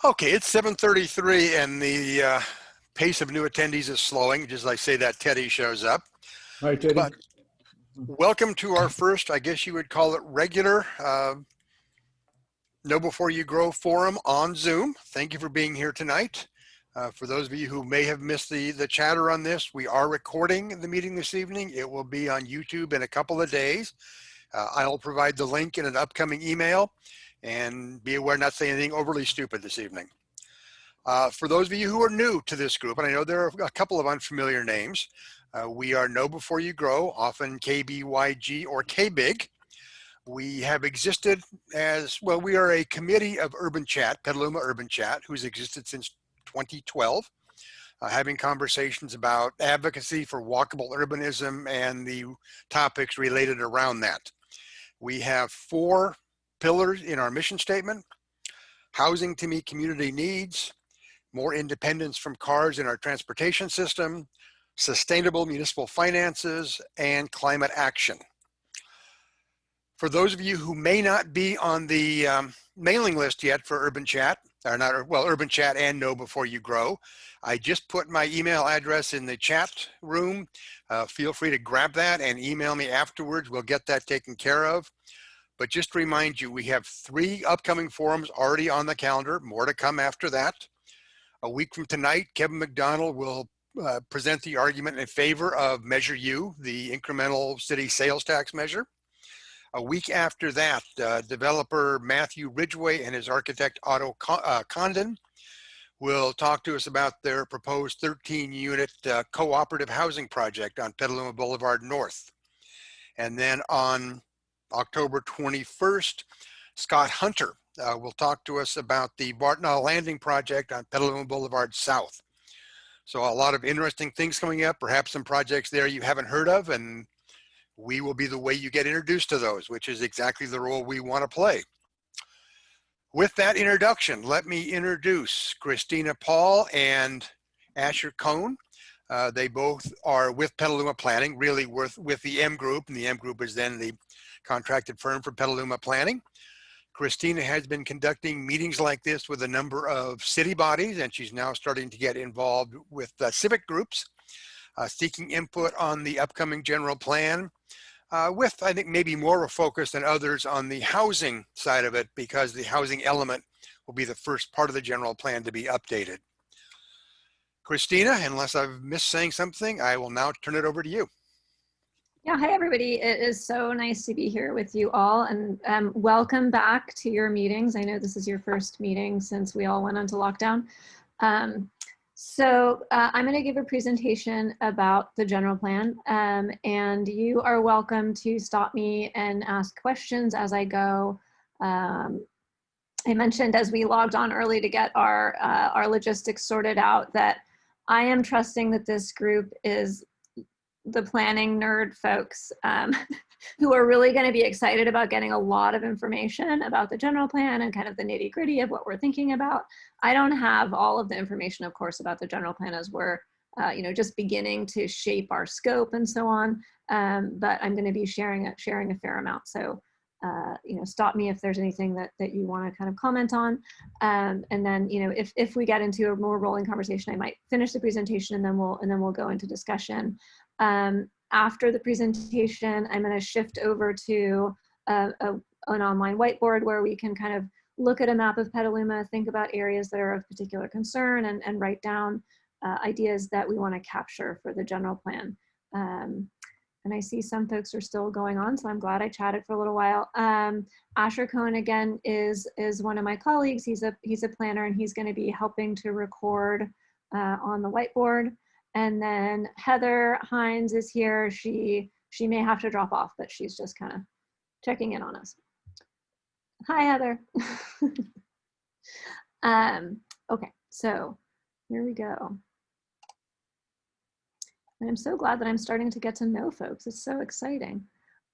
Okay, it's 7:33 and the pace of new attendees is slowing. Just as I say that, Teddy shows up. Hi, Teddy. But welcome to our first, I guess you would call it regular Know Before You Grow forum on Zoom. Thank you for being here tonight. For those of you who may have missed the chatter on this, we are recording the meeting this evening. It will be on YouTube in a couple of days. I'll provide the link in an upcoming email, and be aware not to say anything overly stupid this evening. For those of you who are new to this group, and I know there are a couple of unfamiliar names, we are Know Before You Grow, often KBYG or KBYG. We have existed as, well, we are a committee of Urban Chat, Petaluma Urban Chat, who's existed since 2012, having conversations about advocacy for walkable urbanism and the topics related around that. We have 4 pillars in our mission statement: housing to meet community needs, more independence from cars in our transportation system, sustainable municipal finances, and climate action. For those of you who may not be on the mailing list yet for Urban Chat, or not, well, Urban Chat and Know Before You Grow, I just put my email address in the chat room. Feel free to grab that and email me afterwards. We'll get that taken care of. But just to remind you, we have 3 upcoming forums already on the calendar, more to come after that. A week from tonight, Kevin McDonald will present the argument in favor of Measure U, the incremental city sales tax measure. A week after that, developer Matthew Ridgway and his architect Otto Condon will talk to us about their proposed 13-unit cooperative housing project on Petaluma Boulevard North. And then on October 21st, Scott Hunter will talk to us about the Bartnall Landing project on Petaluma Boulevard South. So a lot of interesting things coming up, perhaps some projects there you haven't heard of, and we will be the way you get introduced to those, which is exactly the role we want to play. With that introduction, let me introduce Christina Paul and Asher Cohn. They both are with Petaluma Planning, really with the M Group, and the M Group is then the contracted firm for Petaluma Planning. Christina has been conducting meetings like this with a number of city bodies, and she's now starting to get involved with civic groups, seeking input on the upcoming general plan, with, I think, maybe more of a focus than others on the housing side of it, because the housing element will be the first part of the general plan to be updated. Christina, unless I've missed saying something, I will now turn it over to you. Yeah, hi everybody. It is so nice to be here with you all, and welcome back to your meetings. I know this is your first meeting since we all went into lockdown. I'm going to give a presentation about the general plan, and you are welcome to stop me and ask questions as I go. I mentioned as we logged on early to get our logistics sorted out that I am trusting that this group is the planning nerd folks who are really going to be excited about getting a lot of information about the general plan and kind of the nitty gritty of what we're thinking about. I don't have all of the information, of course, about the general plan as we're just beginning to shape our scope and so on, but I'm going to be sharing a fair amount. So stop me if there's anything that you want to kind of comment on. And then, if we get into a more rolling conversation, I might finish the presentation and then we'll go into discussion. After the presentation, I'm going to shift over to an online whiteboard where we can kind of look at a map of Petaluma, think about areas that are of particular concern, and write down ideas that we want to capture for the general plan. And I see some folks are still going on, so I'm glad I chatted for a little while. Asher Cohn, again, is one of my colleagues. He's a planner, and he's going to be helping to record on the whiteboard. And then Heather Hines is here. She may have to drop off, but she's just kind of checking in on us. Hi, Heather. Okay, so here we go. And I'm so glad that I'm starting to get to know folks. It's so exciting.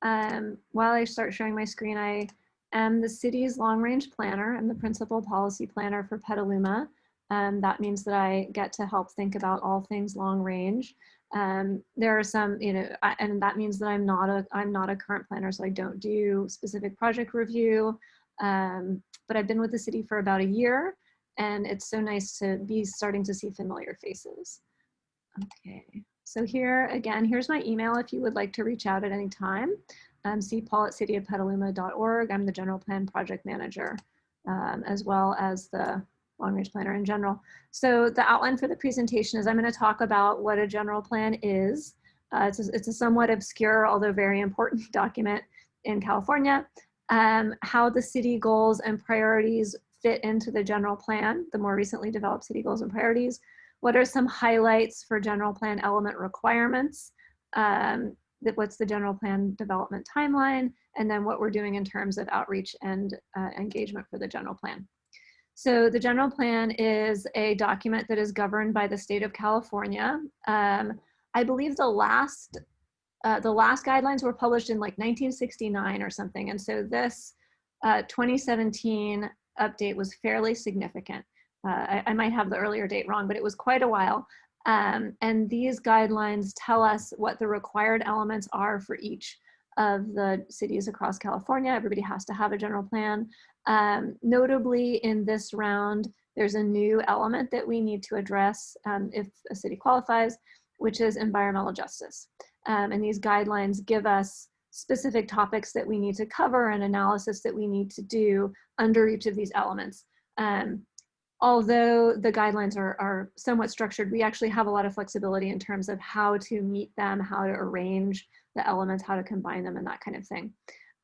While I start sharing my screen, I am the city's long-range planner. I'm the principal policy planner for Petaluma. That means that I get to help think about all things long range. There are some, and that means that I'm not a current planner, so I don't do specific project review. But I've been with the city for about a year, and it's so nice to be starting to see familiar faces. Okay, so here again, here's my email if you would like to reach out at any time. cpaul@cityofpetaluma.org. I'm the general plan project manager, as well as the long range planner in general. So the outline for the presentation is I'm going to talk about what a general plan is. It's a somewhat obscure, although very important document in California. How the city goals and priorities fit into the general plan, the more recently developed city goals and priorities. What are some highlights for general plan element requirements? What's the general plan development timeline? And then what we're doing in terms of outreach and engagement for the general plan. So the general plan is a document that is governed by the state of California. I believe the last guidelines were published in like 1969 or something. And so this 2017 update was fairly significant. I might have the earlier date wrong, but it was quite a while. And these guidelines tell us what the required elements are for each of the cities across California. Everybody has to have a general plan. Notably in this round, there's a new element that we need to address if a city qualifies, which is environmental justice. And these guidelines give us specific topics that we need to cover and analysis that we need to do under each of these elements. Although the guidelines are somewhat structured, we actually have a lot of flexibility in terms of how to meet them, how to arrange the elements, how to combine them, and that kind of thing.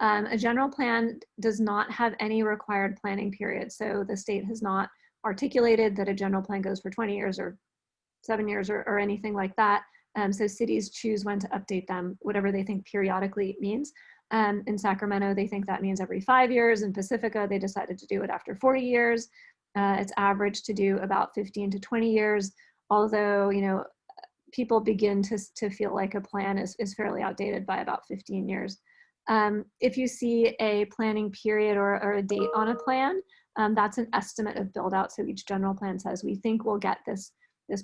A general plan does not have any required planning period. So the state has not articulated that a general plan goes for 20 years or 7 years or anything like that. So cities choose when to update them, whatever they think periodically means. In Sacramento, they think that means every 5 years. In Pacifica, they decided to do it after 40 years. It's average to do about 15 to 20 years, although, you know, people begin to feel like a plan is fairly outdated by about 15 years. If you see a planning period or a date on a plan, that's an estimate of build out. So each general plan says, we think we'll get this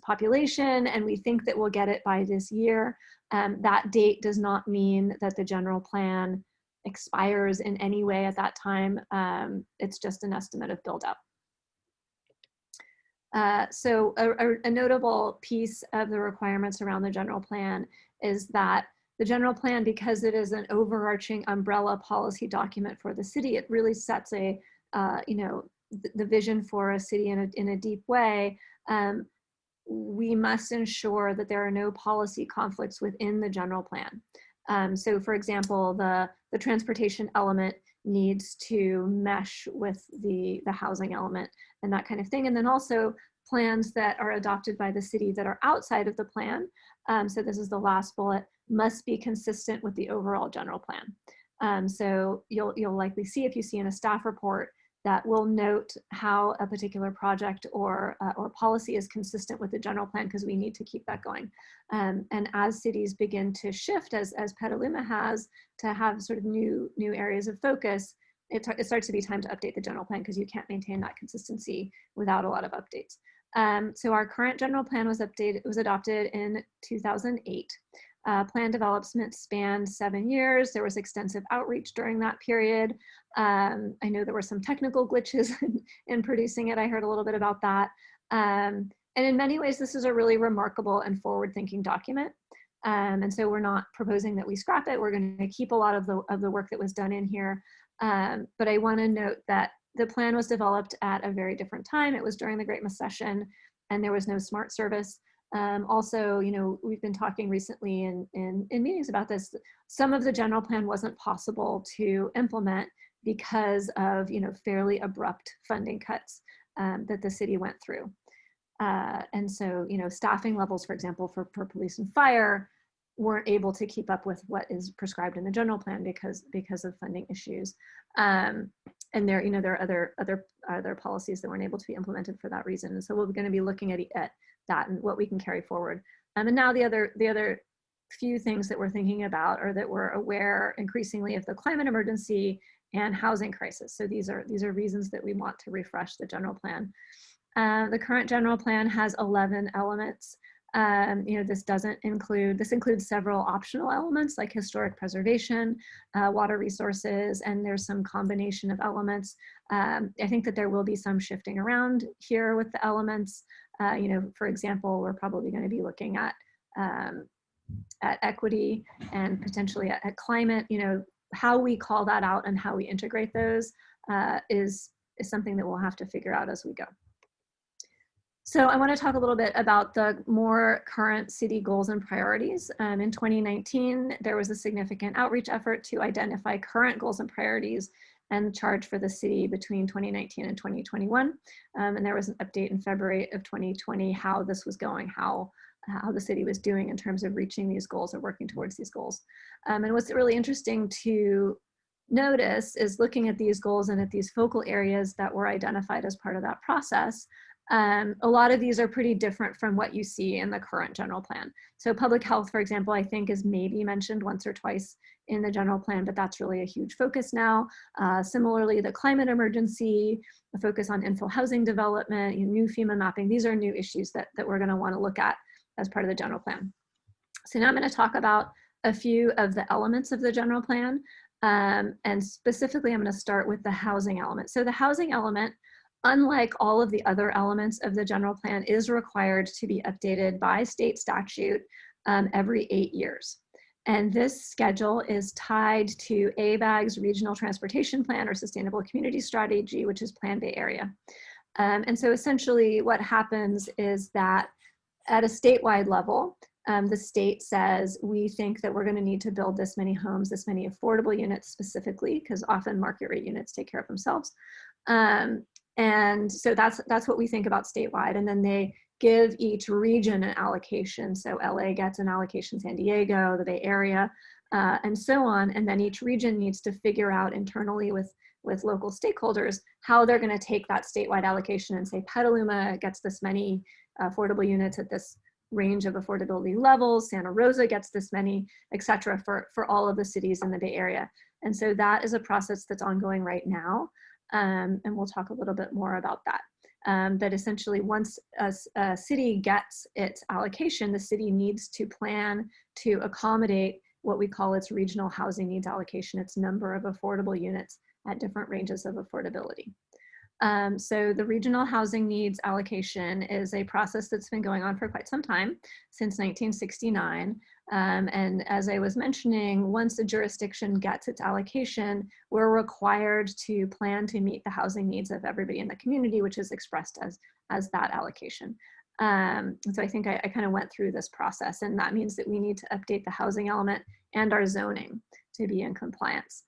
population and we think that we'll get it by this year. That date does not mean that the general plan expires in any way at that time. It's just an estimate of build out. So a notable piece of the requirements around the general plan is that the general plan, because it is an overarching umbrella policy document for the city, it really sets a, you know, the vision for a city in a deep way. We must ensure that there are no policy conflicts within the general plan. So for example, the transportation element needs to mesh with the housing element and that kind of thing. And then also plans that are adopted by the city that are outside of the plan. So this is the last bullet, must be consistent with the overall general plan. So you'll likely see, if you see in a staff report, that will note how a particular project or policy is consistent with the general plan, because we need to keep that going. And as cities begin to shift, as Petaluma has, to have sort of new areas of focus, it starts to be time to update the general plan, because you can't maintain that consistency without a lot of updates. So our current general plan was adopted in 2008. Plan development spanned 7 years. There was extensive outreach during that period. I know there were some technical glitches in producing it. I heard a little bit about that. And in many ways, this is a really remarkable and forward-thinking document. And so we're not proposing that we scrap it. We're going to keep a lot of the work that was done in here. But I want to note that the plan was developed at a very different time. It was during the Great Recession, and there was no smart service. Also, you know, we've been talking recently in meetings about this. Some of the general plan wasn't possible to implement because of, you know, fairly abrupt funding cuts that the city went through. And so, you know, staffing levels, for example, for police and fire weren't able to keep up with what is prescribed in the general plan because of funding issues. And there, you know, there are other policies that weren't able to be implemented for that reason. And so we're going to be looking at that and what we can carry forward. And now the other few things that we're thinking about, or that we're aware increasingly of, the climate emergency and housing crisis. So these are reasons that we want to refresh the general plan. The current general plan has 11 elements. This includes several optional elements like historic preservation, water resources, and there's some combination of elements. I think that there will be some shifting around here with the elements. For example, we're probably going to be looking at equity and potentially at climate. How we call that out and how we integrate those is something that we'll have to figure out as we go. So I want to talk a little bit about the more current city goals and priorities. In 2019, there was a significant outreach effort to identify current goals and priorities and charge for the city between 2019 and 2021. And there was an update in February of 2020 how this was going, how the city was doing in terms of reaching these goals or working towards these goals. And what's really interesting to notice is looking at these goals and at these focal areas that were identified as part of that process. A lot of these are pretty different from what you see in the current general plan. So public health, for example, I think is maybe mentioned once or twice in the general plan, but that's really a huge focus now. Similarly, the climate emergency, the focus on infill housing development, new FEMA mapping, these are new issues that we're gonna wanna look at as part of the general plan. So now I'm gonna talk about a few of the elements of the general plan. And specifically, I'm gonna start with the housing element. So the housing element, unlike all of the other elements of the general plan, is required to be updated by state statute every 8 years. And this schedule is tied to ABAG's Regional Transportation Plan or Sustainable Community Strategy, which is Plan Bay Area. And so essentially what happens is that at a statewide level, the state says, we think that we're going to need to build this many homes, this many affordable units specifically, because often market rate units take care of themselves. And so that's what we think about statewide. And then they give each region an allocation. So LA gets an allocation, San Diego, the Bay Area, and so on. And then each region needs to figure out internally with local stakeholders how they're going to take that statewide allocation and say Petaluma gets this many affordable units at this range of affordability levels, Santa Rosa gets this many, et cetera, for all of the cities in the Bay Area. And so that is a process that's ongoing right now. And we'll talk a little bit more about that. That essentially once a city gets its allocation, the city needs to plan to accommodate what we call its regional housing needs allocation, its number of affordable units at different ranges of affordability. So the regional housing needs allocation is a process that's been going on for quite some time, since 1969. And as I was mentioning, once a jurisdiction gets its allocation, we're required to plan to meet the housing needs of everybody in the community, which is expressed as that allocation. So I think I kind of went through this process, and that means that we need to update the housing element and our zoning to be in compliance.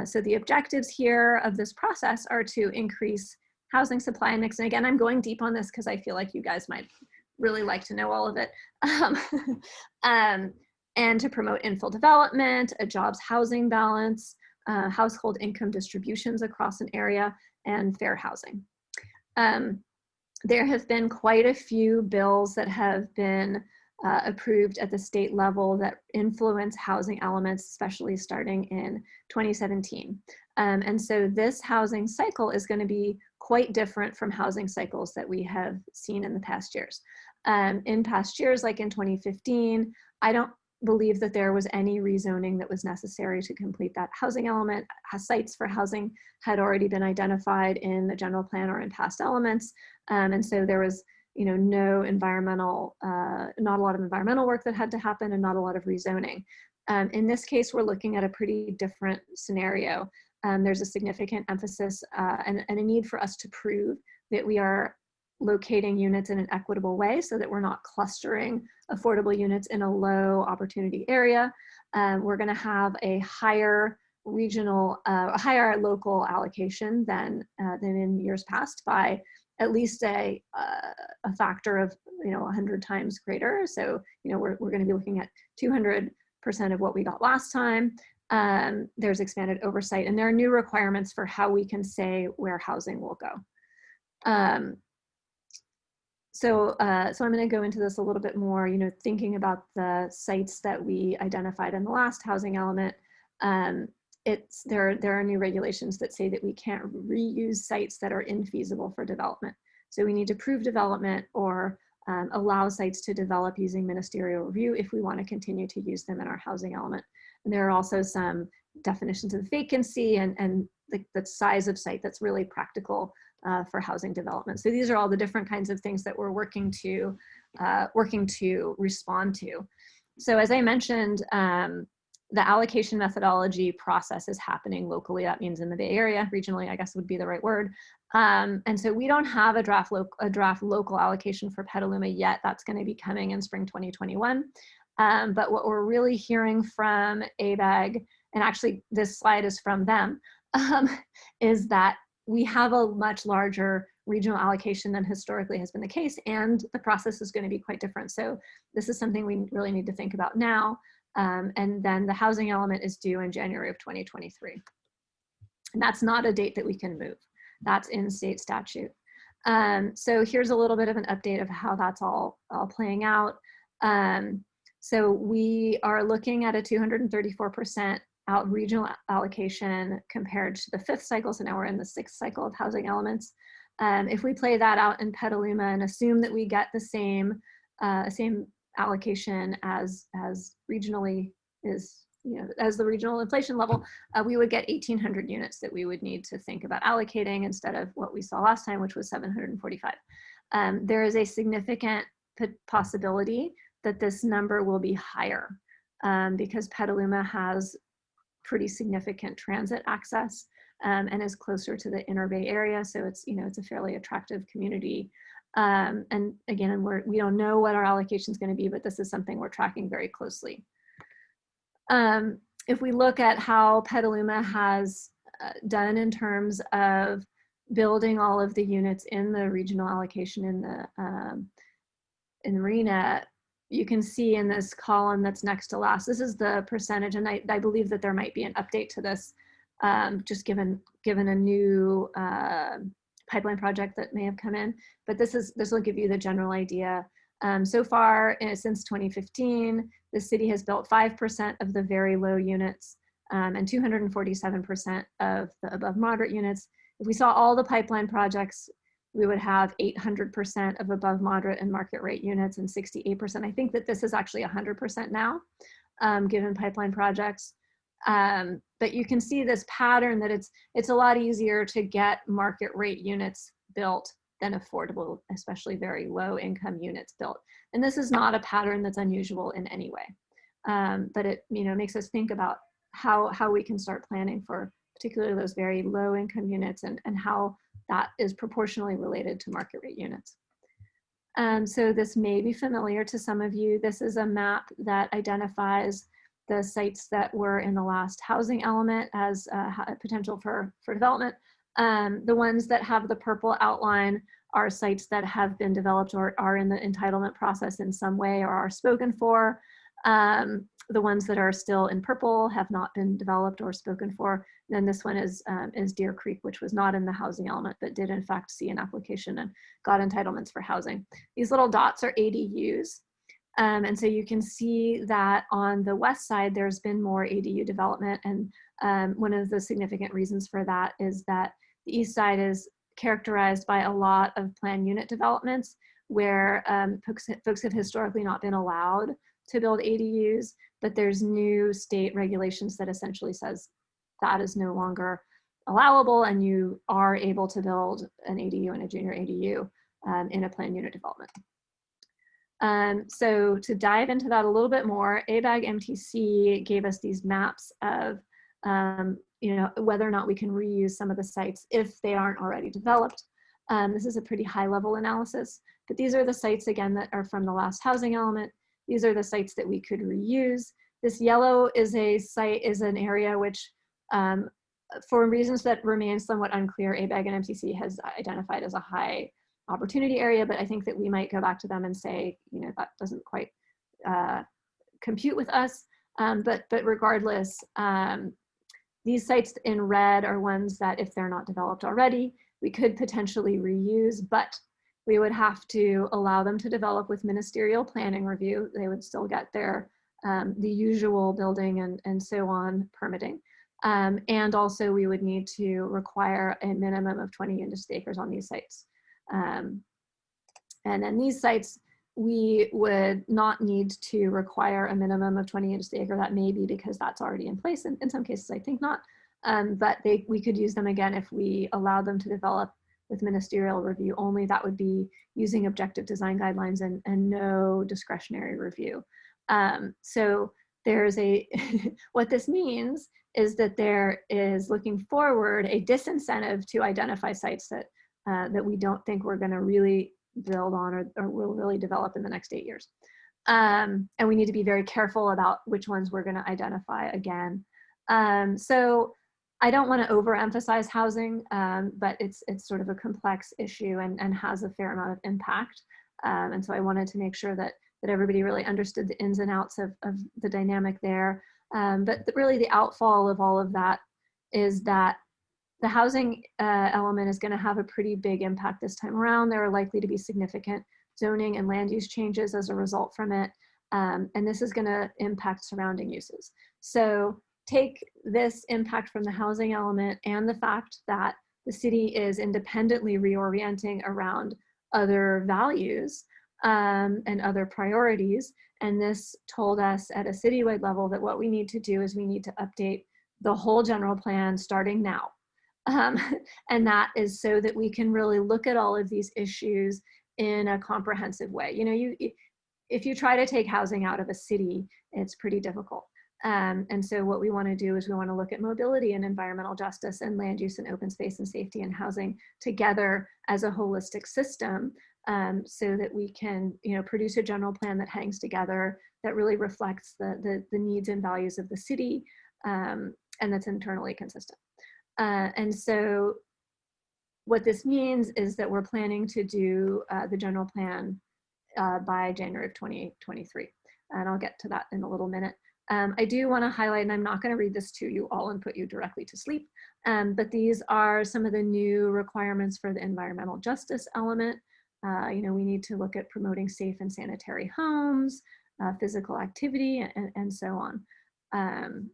So the objectives here of this process are to increase housing supply and mix. And again, I'm going deep on this because I feel like you guys might really like to know all of it. And to promote infill development, a jobs housing balance, household income distributions across an area, and fair housing. There have been quite a few bills that have been approved at the state level that influence housing elements, especially starting in 2017. And so this housing cycle is going to be quite different from housing cycles that we have seen in the past years. In past years, like in 2015, I don't believe that there was any rezoning that was necessary to complete that housing element. Sites for housing had already been identified in the general plan or in past elements. And so there was no environmental, not a lot of environmental work that had to happen and not a lot of rezoning. In this case, we're looking at a pretty different scenario. There's a significant emphasis and a need for us to prove that we are locating units in an equitable way so that we're not clustering affordable units in a low opportunity area. We're gonna have a higher regional, higher local allocation than in years past by at least a factor of 100 times greater. So we're going to be looking at 200% of what we got last time. There's expanded oversight, and there are new requirements for how we can say where housing will go. So I'm going to go into this a little bit more. Thinking about the sites that we identified in the last housing element. There are new regulations that say that we can't reuse sites that are infeasible for development. So we need to prove development or allow sites to develop using ministerial review if we want to continue to use them in our housing element. And there are also some definitions of vacancy and the size of site that's really practical for housing development. So these are all the different kinds of things that we're working to respond to. So as I mentioned, the allocation methodology process is happening locally. That means in the Bay Area. Regionally, I guess would be the right word. And so we don't have a draft local allocation for Petaluma yet. That's going to be coming in spring 2021. But what we're really hearing from ABAG, and actually this slide is from them, is that we have a much larger regional allocation than historically has been the case, and the process is going to be quite different. So this is something we really need to think about now. And then the housing element is due in January of 2023. And that's not a date that we can move. That's in state statute. So here's a little bit of an update of how that's all playing out. So we are looking at a 234% out regional allocation compared to the 5th cycle. So now we're in the 6th cycle of housing elements. If we play that out in Petaluma and assume that we get the same allocation as regionally is, as the regional inflation level, we would get 1,800 units that we would need to think about allocating instead of what we saw last time, which was 745. There is a significant possibility that this number will be higher because Petaluma has pretty significant transit access and is closer to the inner Bay Area. So it's, it's a fairly attractive community. And again, we don't know what our allocation is going to be, but this is something we're tracking very closely. If we look at how Petaluma has done in terms of building all of the units in the regional allocation in the RHNA, you can see in this column that's next to last, this is the percentage, and I believe that there might be an update to this, just given a new pipeline project that may have come in, but this will give you the general idea. So far, since 2015, the city has built 5% of the very low units and 247% of the above moderate units. If we saw all the pipeline projects, we would have 800% of above moderate and market rate units and 68%. I think that this is actually 100% now, given pipeline projects. But you can see this pattern that it's a lot easier to get market rate units built than affordable, especially very low income units built. And this is not a pattern that's unusual in any way. But it makes us think about how we can start planning for particularly those very low income units and how that is proportionally related to market rate units. So this may be familiar to some of you. This is a map that identifies the sites that were in the last housing element as a potential for development. The ones that have the purple outline are sites that have been developed or are in the entitlement process in some way or are spoken for. The ones that are still in purple have not been developed or spoken for. Then this one is Deer Creek, which was not in the housing element, but did in fact see an application and got entitlements for housing. These little dots are ADUs. And so you can see that on the west side, there's been more ADU development. And one of the significant reasons for that is that the east side is characterized by a lot of planned unit developments where folks have historically not been allowed to build ADUs, but there's new state regulations that essentially says that is no longer allowable and you are able to build an ADU and a junior ADU in a planned unit development. So to dive into that a little bit more, ABAG MTC gave us these maps of whether or not we can reuse some of the sites if they aren't already developed. This is a pretty high level analysis, but these are the sites again that are from the last housing element. These are the sites that we could reuse. This yellow is an area which, for reasons that remain somewhat unclear, ABAG and MTC has identified as a high opportunity area, but I think that we might go back to them and say, that doesn't quite compute with us. But regardless, these sites in red are ones that if they're not developed already, we could potentially reuse, but we would have to allow them to develop with ministerial planning review. They would still get their the usual building and so on permitting. And also we would need to require a minimum of 20 industry acres on these sites. And then these sites, we would not need to require a minimum of 20 units per acre. That may be because that's already in place. And in some cases, I think not. But we could use them again if we allow them to develop with ministerial review only. That would be using objective design guidelines and no discretionary review. So there's what this means is that there is, looking forward, a disincentive to identify sites that that we don't think we're going to really build on or will really develop in the next 8 years. And we need to be very careful about which ones we're going to identify again. So I don't want to overemphasize housing, but it's sort of a complex issue and has a fair amount of impact. And so I wanted to make sure that everybody really understood the ins and outs of the dynamic there. But really the outfall of all of that is that the housing element is going to have a pretty big impact this time around. There are likely to be significant zoning and land use changes as a result from it. And this is going to impact surrounding uses. So take this impact from the housing element and the fact that the city is independently reorienting around other values and other priorities. And this told us at a citywide level that what we need to do is we need to update the whole general plan starting now. And that is so that we can really look at all of these issues in a comprehensive way. You know, if you try to take housing out of a city, it's pretty difficult. And so what we want to do is we want to look at mobility and environmental justice and land use and open space and safety and housing together as a holistic system, so that we can, you know, produce a general plan that hangs together, that really reflects the needs and values of the city, and that's internally consistent. And so what this means is that we're planning to do the general plan by January of 2023. And I'll get to that in a little minute. I do want to highlight, and I'm not going to read this to you all and put you directly to sleep, but these are some of the new requirements for the environmental justice element. You know, we need to look at promoting safe and sanitary homes, physical activity, and so on.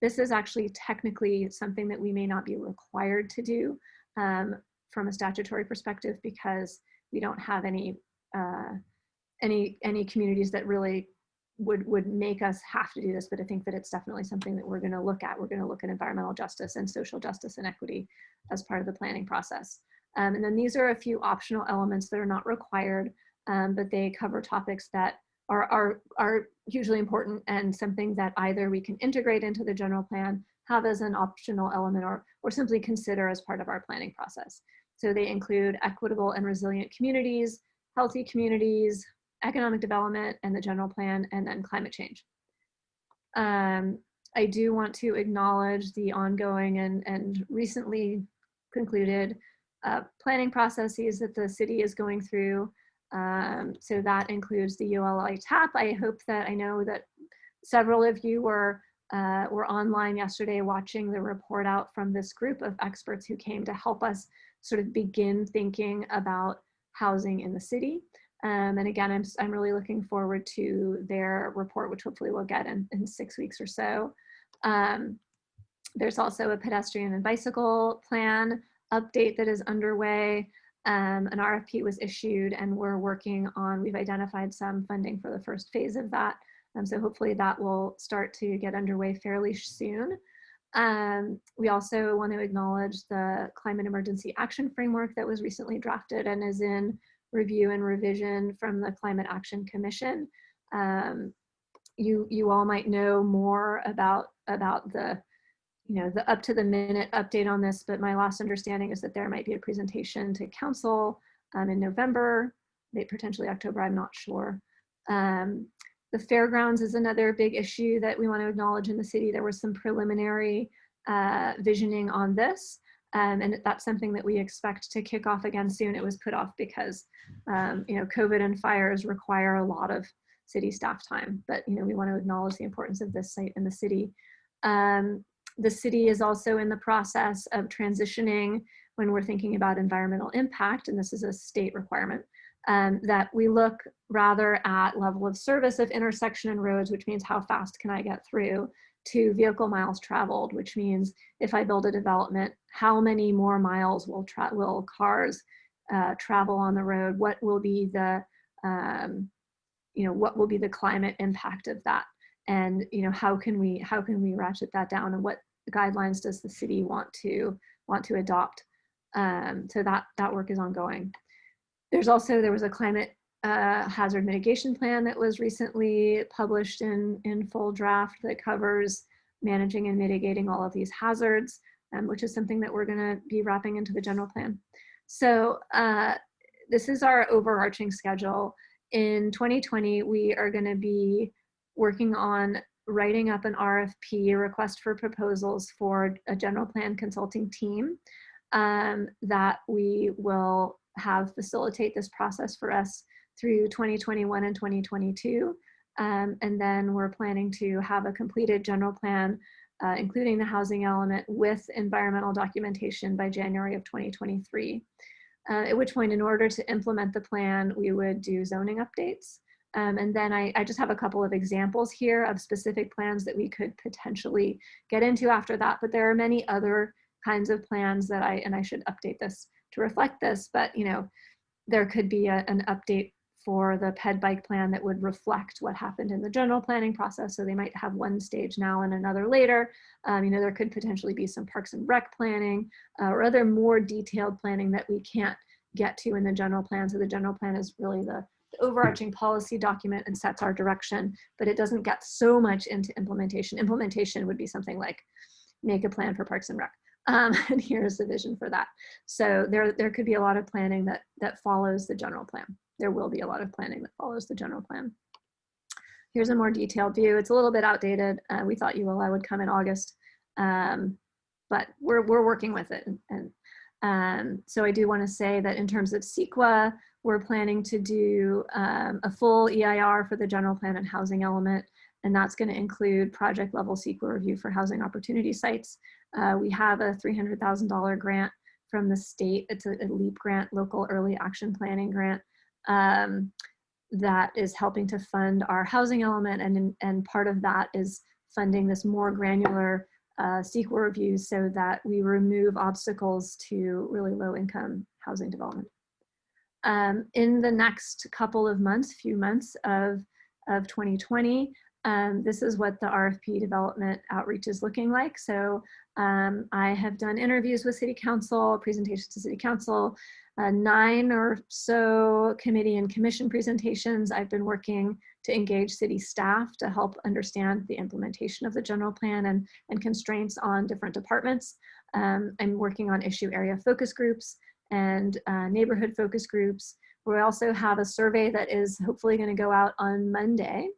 This is actually technically something that we may not be required to do from a statutory perspective, because we don't have any communities that really would make us have to do this. But I think that it's definitely something that we're going to look at. We're going to look at environmental justice and social justice and equity as part of the planning process. And then these are a few optional elements that are not required, but they cover topics that are hugely important and something that either we can integrate into the general plan, have as an optional element, or simply consider as part of our planning process. So they include equitable and resilient communities, healthy communities, economic development, and the general plan, and then climate change. I do want to acknowledge the ongoing and recently concluded planning processes that the city is going through. So that includes the ULI TAP. I know that several of you were online yesterday watching the report out from this group of experts who came to help us sort of begin thinking about housing in the city. And again, I'm really looking forward to their report, which hopefully we'll get in 6 weeks or so. There's also a pedestrian and bicycle plan update that is underway. An RFP was issued and we've identified some funding for the first phase of that. So hopefully that will start to get underway fairly soon. We also want to acknowledge the Climate Emergency Action Framework that was recently drafted and is in review and revision from the Climate Action Commission. You all might know more about the up to the minute update on this, but my last understanding is that there might be a presentation to council in November, maybe potentially October, I'm not sure. The fairgrounds is another big issue that we want to acknowledge in the city. There was some preliminary visioning on this, and that's something that we expect to kick off again soon. It was put off because COVID and fires require a lot of city staff time, but we want to acknowledge the importance of this site in the city. The city is also in the process of transitioning when we're thinking about environmental impact, and this is a state requirement, that we look rather at level of service of intersection and roads, which means how fast can I get through, to vehicle miles traveled, which means if I build a development, how many more miles will cars travel on the road? What will be the what will be the climate impact of that? And, how can we ratchet that down, and what guidelines does the city want to adopt? So that work is ongoing. There was a climate hazard mitigation plan that was recently published in full draft that covers managing and mitigating all of these hazards, which is something that we're going to be wrapping into the general plan. So this is our overarching schedule. In 2020, we are going to be working on writing up an RFP, a request for proposals, for a general plan consulting team that we will have facilitate this process for us through 2021 and 2022. And then we're planning to have a completed general plan, including the housing element, with environmental documentation by January of 2023. At which point, in order to implement the plan, we would do zoning updates. And then I just have a couple of examples here of specific plans that we could potentially get into after that. But there are many other kinds of plans that I should update this to reflect this. But there could be an update for the PED bike plan that would reflect what happened in the general planning process. So they might have one stage now and another later. There could potentially be some parks and rec planning or other more detailed planning that we can't get to in the general plan. So the general plan is really the overarching policy document and sets our direction, but it doesn't get so much into implementation. Implementation would be something like make a plan for parks and rec. And here's the vision for that. So there could be a lot of planning that follows the general plan. There will be a lot of planning that follows the general plan. Here's a more detailed view. It's a little bit outdated. We thought ULI would come in August, but we're working with it. And so I do want to say that in terms of CEQA, we're planning to do a full EIR for the general plan and housing element, and that's going to include project level CEQA review for housing opportunity sites. We have a $300,000 grant from the state. It's a LEAP grant, Local Early Action Planning grant, that is helping to fund our housing element, and part of that is funding this more granular CEQA reviews so that we remove obstacles to really low income housing development. In the next few months of 2020, this is what the RFP development outreach is looking like. So I have done interviews with City Council, presentations to City Council, 9 or so committee and commission presentations. I've been working to engage city staff to help understand the implementation of the general plan and constraints on different departments. I'm working on issue area focus groups and neighborhood focus groups. We also have a survey that is hopefully going to go out on Monday.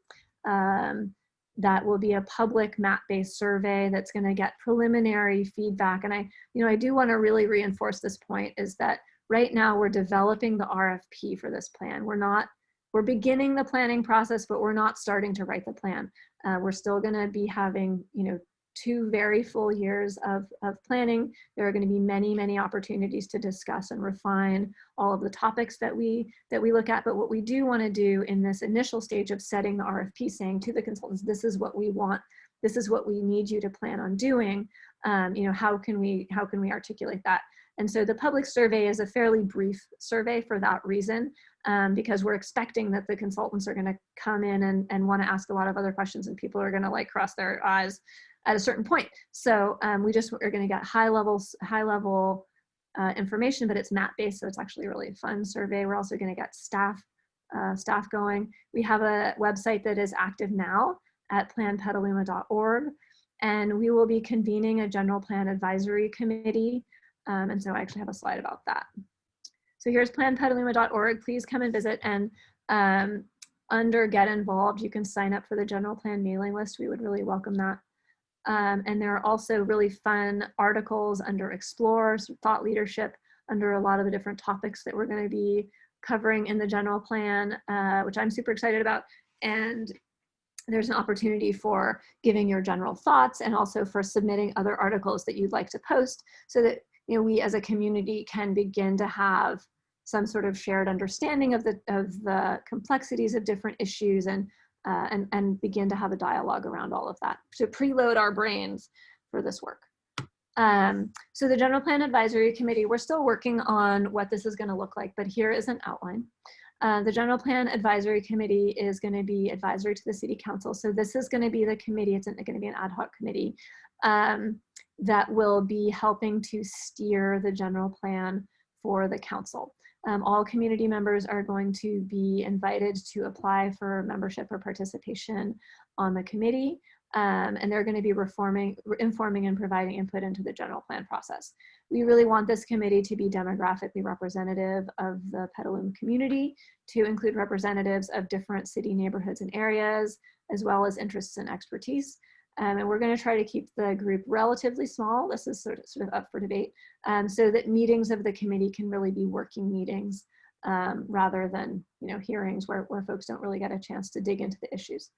That will be a public map-based survey that's going to get preliminary feedback. And I do want to really reinforce this point, is that right now we're developing the RFP for this plan. We're beginning the planning process, but we're not starting to write the plan. We're still going to be having 2 very full years of planning. There are going to be many, many opportunities to discuss and refine all of the topics that we look at. But what we do want to do in this initial stage of setting the RFP, saying to the consultants, this is what we want, this is what we need you to plan on doing. How can we articulate that? And so the public survey is a fairly brief survey for that reason, because we're expecting that the consultants are going to come in and want to ask a lot of other questions, and people are going to cross their eyes at a certain point. So we just are going to get high level information, but it's map based, so it's actually a really fun survey. We're also going to get staff going. We have a website that is active now at planpetaluma.org, and we will be convening a general plan advisory committee. And so I actually have a slide about that. So here's planpetaluma.org. Please come and visit, and under Get Involved, you can sign up for the general plan mailing list. We would really welcome that. And there are also really fun articles under Explore, some thought leadership under a lot of the different topics that we're going to be covering in the general plan, which I'm super excited about. And there's an opportunity for giving your general thoughts, and also for submitting other articles that you'd like to post, so that we as a community can begin to have some sort of shared understanding of the complexities of different issues, and begin to have a dialogue around all of that, to preload our brains for this work. So the General Plan Advisory Committee, we're still working on what this is going to look like, but here is an outline. The General Plan Advisory Committee is going to be advisory to the City Council. So this is going to be the committee, it's going to be an ad hoc committee that will be helping to steer the general plan for the council. All community members are going to be invited to apply for membership or participation on the committee. And they're going to be informing and providing input into the general plan process. We really want this committee to be demographically representative of the Petaluma community, to include representatives of different city neighborhoods and areas, as well as interests and expertise. And we're going to try to keep the group relatively small. This is sort of up for debate, so that meetings of the committee can really be working meetings rather than hearings where folks don't really get a chance to dig into the issues.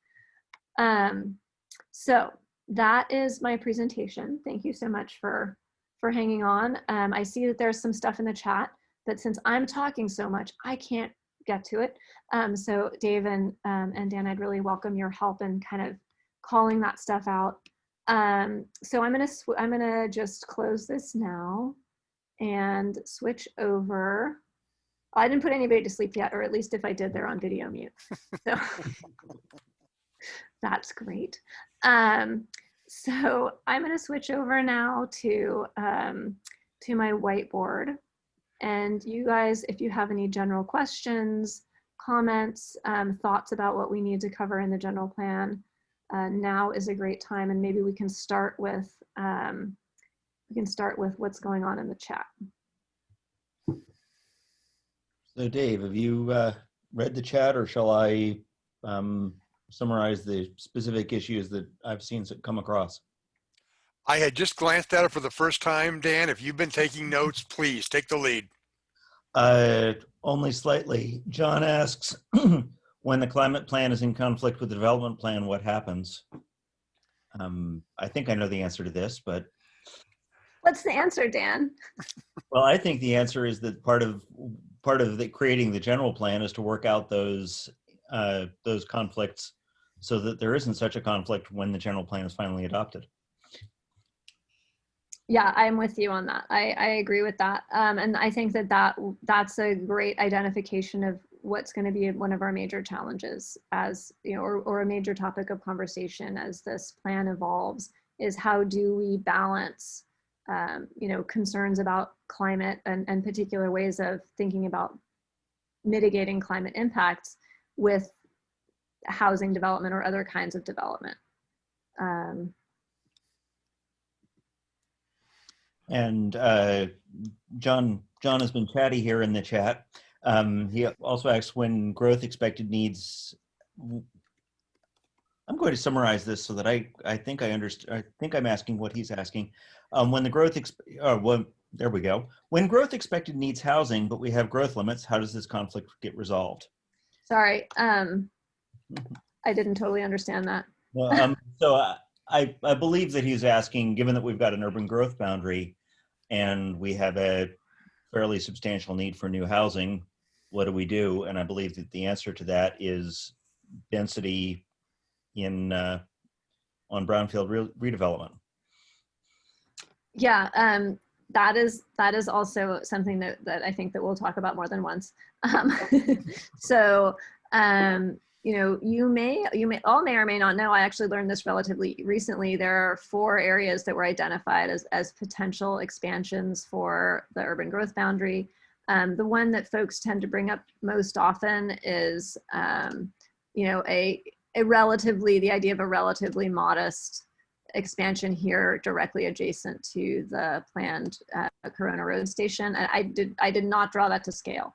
So that is my presentation. Thank you so much for hanging on. I see that there's some stuff in the chat, but since I'm talking so much, I can't get to it. So Dave and Dan, I'd really welcome your help in kind of calling that stuff out. So I'm gonna just close this now and switch over. I didn't put anybody to sleep yet, or at least if I did, they're on video mute. So that's great. So I'm going to switch over now to my whiteboard. And you guys, if you have any general questions, comments, thoughts about what we need to cover in the general plan, now is a great time. And maybe we can start with what's going on in the chat. So Dave, have you read the chat, or shall I summarize the specific issues that I've seen come across? I had just glanced at it for the first time. Dan, if you've been taking notes, please take the lead. Only slightly. John asks, when the climate plan is in conflict with the development plan, what happens? I think I know the answer to this, but. What's the answer, Dan? Well, I think the answer is that part of creating the general plan is to work out those conflicts so that there isn't such a conflict when the general plan is finally adopted. Yeah, I'm with you on that. I agree with that. And I think that's a great identification of what's going to be one of our major challenges, as or a major topic of conversation as this plan evolves, is how do we balance concerns about climate and particular ways of thinking about mitigating climate impacts with housing development or other kinds of development. And John has been chatty here in the chat. He also asks when growth expected needs. I'm going to summarize this so that I think I understand. I think I'm asking what he's asking. When the growth there we go. When growth expected needs housing, but we have growth limits, how does this conflict get resolved? Sorry, I didn't totally understand that. Well, so I believe that he's asking, given that we've got an urban growth boundary and we have a fairly substantial need for new housing, what do we do? And I believe that the answer to that is density on brownfield redevelopment. Yeah, that is also something that I think that we'll talk about more than once. So you may or may not know, I actually learned this relatively recently. There are 4 areas that were identified as potential expansions for the urban growth boundary. The one that folks tend to bring up most often is the idea of a relatively modest expansion here directly adjacent to the planned Corona Road station. And I did not draw that to scale.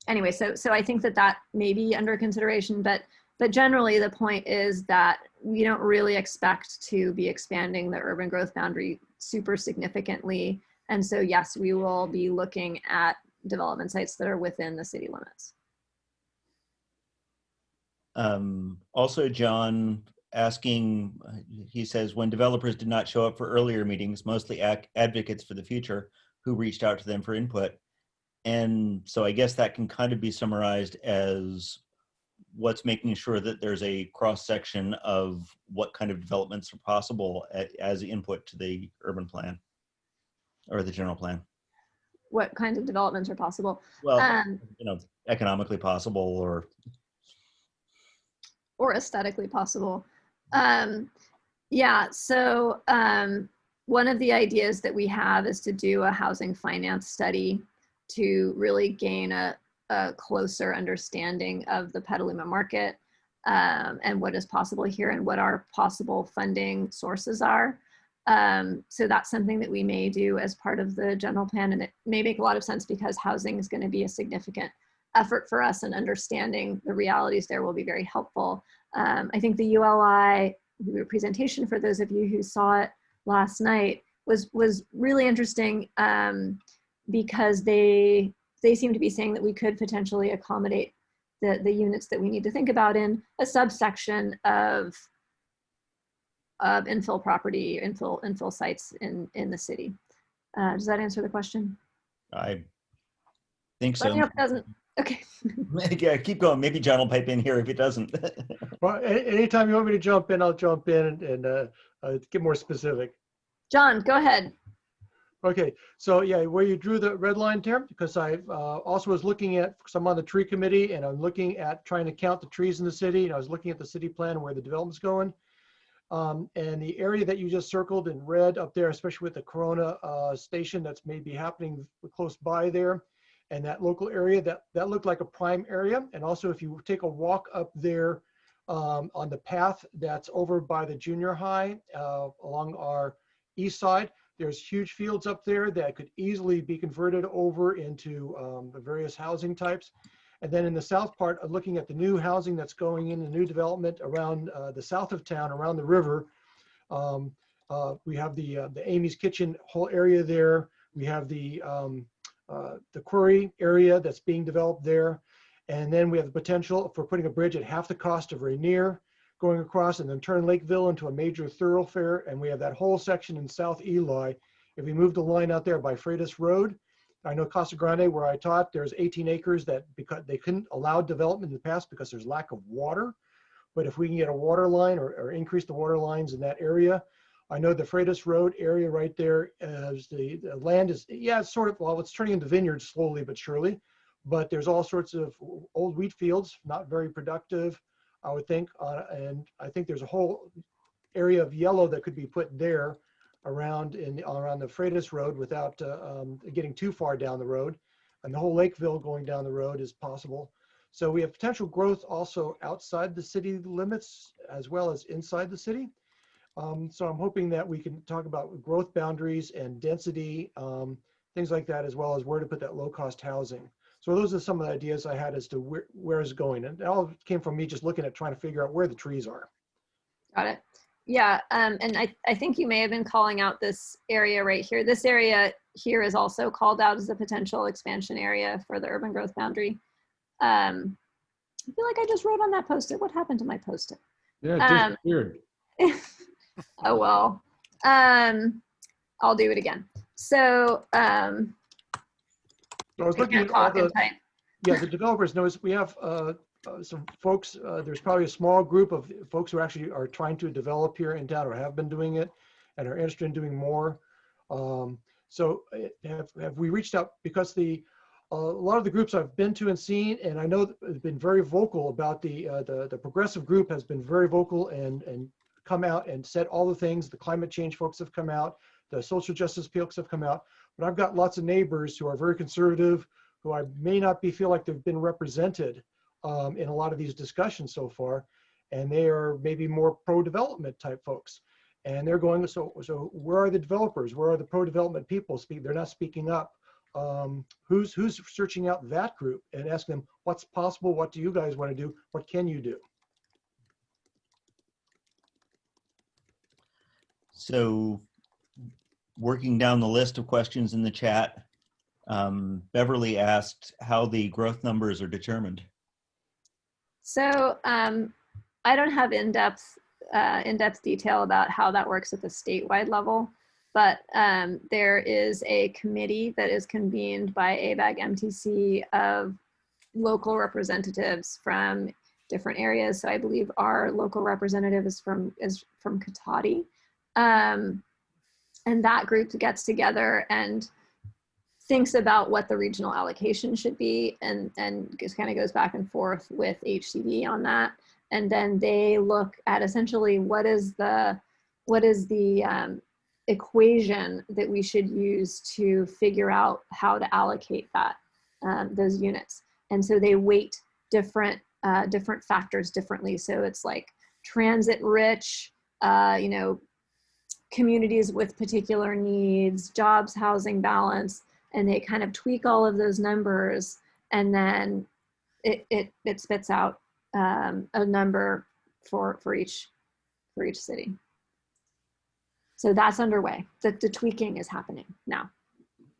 Anyway, so I think that may be under consideration, but generally the point is that we don't really expect to be expanding the urban growth boundary super significantly. And so yes, we will be looking at development sites that are within the city limits. Also, John asking, he says, when developers did not show up for earlier meetings, mostly advocates for the future who reached out to them for input. And so I guess that can kind of be summarized as what's making sure that there's a cross section of what kind of developments are possible as input to the urban plan or the general plan. what kinds of developments are possible. Well, economically possible or aesthetically possible. Yeah, so one of the ideas that we have is to do a housing finance study to really gain a closer understanding of the Petaluma market and what is possible here and what our possible funding sources are. So that's something that we may do as part of the general plan, and it may make a lot of sense because housing is going to be a significant effort for us, and understanding the realities there will be very helpful. I think the ULI presentation, for those of you who saw it last night, was really interesting because they seem to be saying that we could potentially accommodate the units that we need to think about in a subsection of infill property, infill sites in the city. Does that answer the question? I think so. Let me know if it doesn't. Okay. Yeah, keep going. Maybe John will pipe in here if it doesn't. Well, anytime you want me to jump in, I'll jump in and get more specific. John, go ahead. Okay, so yeah, where you drew the red line there, because I also was looking at, because I'm on the tree committee and I'm looking at trying to count the trees in the city, and I was looking at the city plan and where the development's going. And the area that you just circled in red up there, especially with the Corona station that's maybe happening close by there, and that local area, that looked like a prime area. And also if you take a walk up there on the path that's over by the junior high along our east side, there's huge fields up there that could easily be converted over into the various housing types. And then in the south part, looking at the new housing that's going in, the new development around the south of town, around the river. We have the Amy's Kitchen whole area there. We have the quarry area that's being developed there. And then we have the potential for putting a bridge at half the cost of Rainier going across, and then turn Lakeville into a major thoroughfare. And we have that whole section in South Eli. If we move the line out there by Freitas Road, I know Casa Grande, where I taught, there's 18 acres that because they couldn't allow development in the past because there's lack of water. But if we can get a water line or increase the water lines in that area, I know the Freitas Road area right there, as the land is, yeah, it's sort of, well, it's turning into vineyards slowly but surely, but there's all sorts of old wheat fields, not very productive, I would think. And I think there's a whole area of yellow that could be put there around the Freitas Road without getting too far down the road. And the whole Lakeville going down the road is possible. So we have potential growth also outside the city limits as well as inside the city. So I'm hoping that we can talk about growth boundaries and density, things like that, as well as where to put that low-cost housing. So those are some of the ideas I had as to where it's going. And it all came from me just looking at trying to figure out where the trees are. Got it. Yeah, and I think you may have been calling out this area right here. This area here is also called out as a potential expansion area for the urban growth boundary. I feel like I just wrote on that post-it. What happened to my post-it? Yeah, it disappeared. Oh, well, I'll do it again. So, I was looking at all the developers notice we have some folks, there's probably a small group of folks who actually are trying to develop here in town or have been doing it and are interested in doing more. So have we reached out, because a lot of the groups I've been to and seen, and I know have been very vocal about the progressive group has been very vocal and come out and said all the things. The climate change folks have come out, the social justice folks have come out, but I've got lots of neighbors who are very conservative, who I may not feel like they've been represented in a lot of these discussions so far, and they are maybe more pro-development type folks. And they're going, so where are the developers? Where are the pro-development people? They're not speaking up. Who's searching out that group and asking them, what's possible? What do you guys want to do? What can you do? So working down the list of questions in the chat, Beverly asked how the growth numbers are determined. So I don't have in-depth detail about how that works at the statewide level, but there is a committee that is convened by ABAG MTC of local representatives from different areas. So I believe our local representative is from Cotati. And that group gets together and thinks about what the regional allocation should be, and just kind of goes back and forth with HCD on that. And then they look at essentially what is the equation that we should use to figure out how to allocate that, those units. And so they weight different factors differently. So it's like transit rich, you know, communities with particular needs, jobs, housing balance, and they kind of tweak all of those numbers, and then it spits out a number for each city. So that's underway. The tweaking is happening now.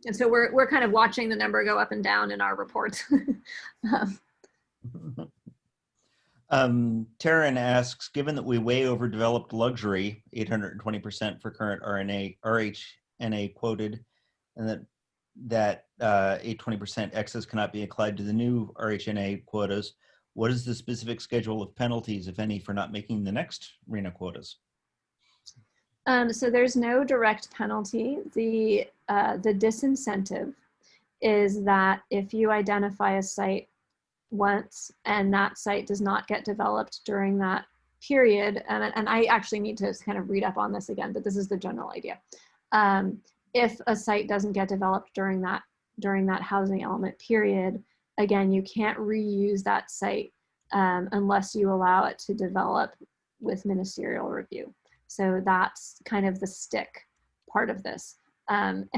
And so we're kind of watching the number go up and down in our reports. Taryn asks, given that we way overdeveloped luxury, 820% for current RHNA quoted, and that 820% excess cannot be applied to the new RHNA quotas, what is the specific schedule of penalties, if any, for not making the next RHNA quotas? So there's no direct penalty. The disincentive is that if you identify a site once and that site does not get developed during that period, and I actually need to kind of read up on this again, but this is the general idea. If a site doesn't get developed during that housing element period, again, you can't reuse that site unless you allow it to develop with ministerial review. So that's kind of the stick part of this. And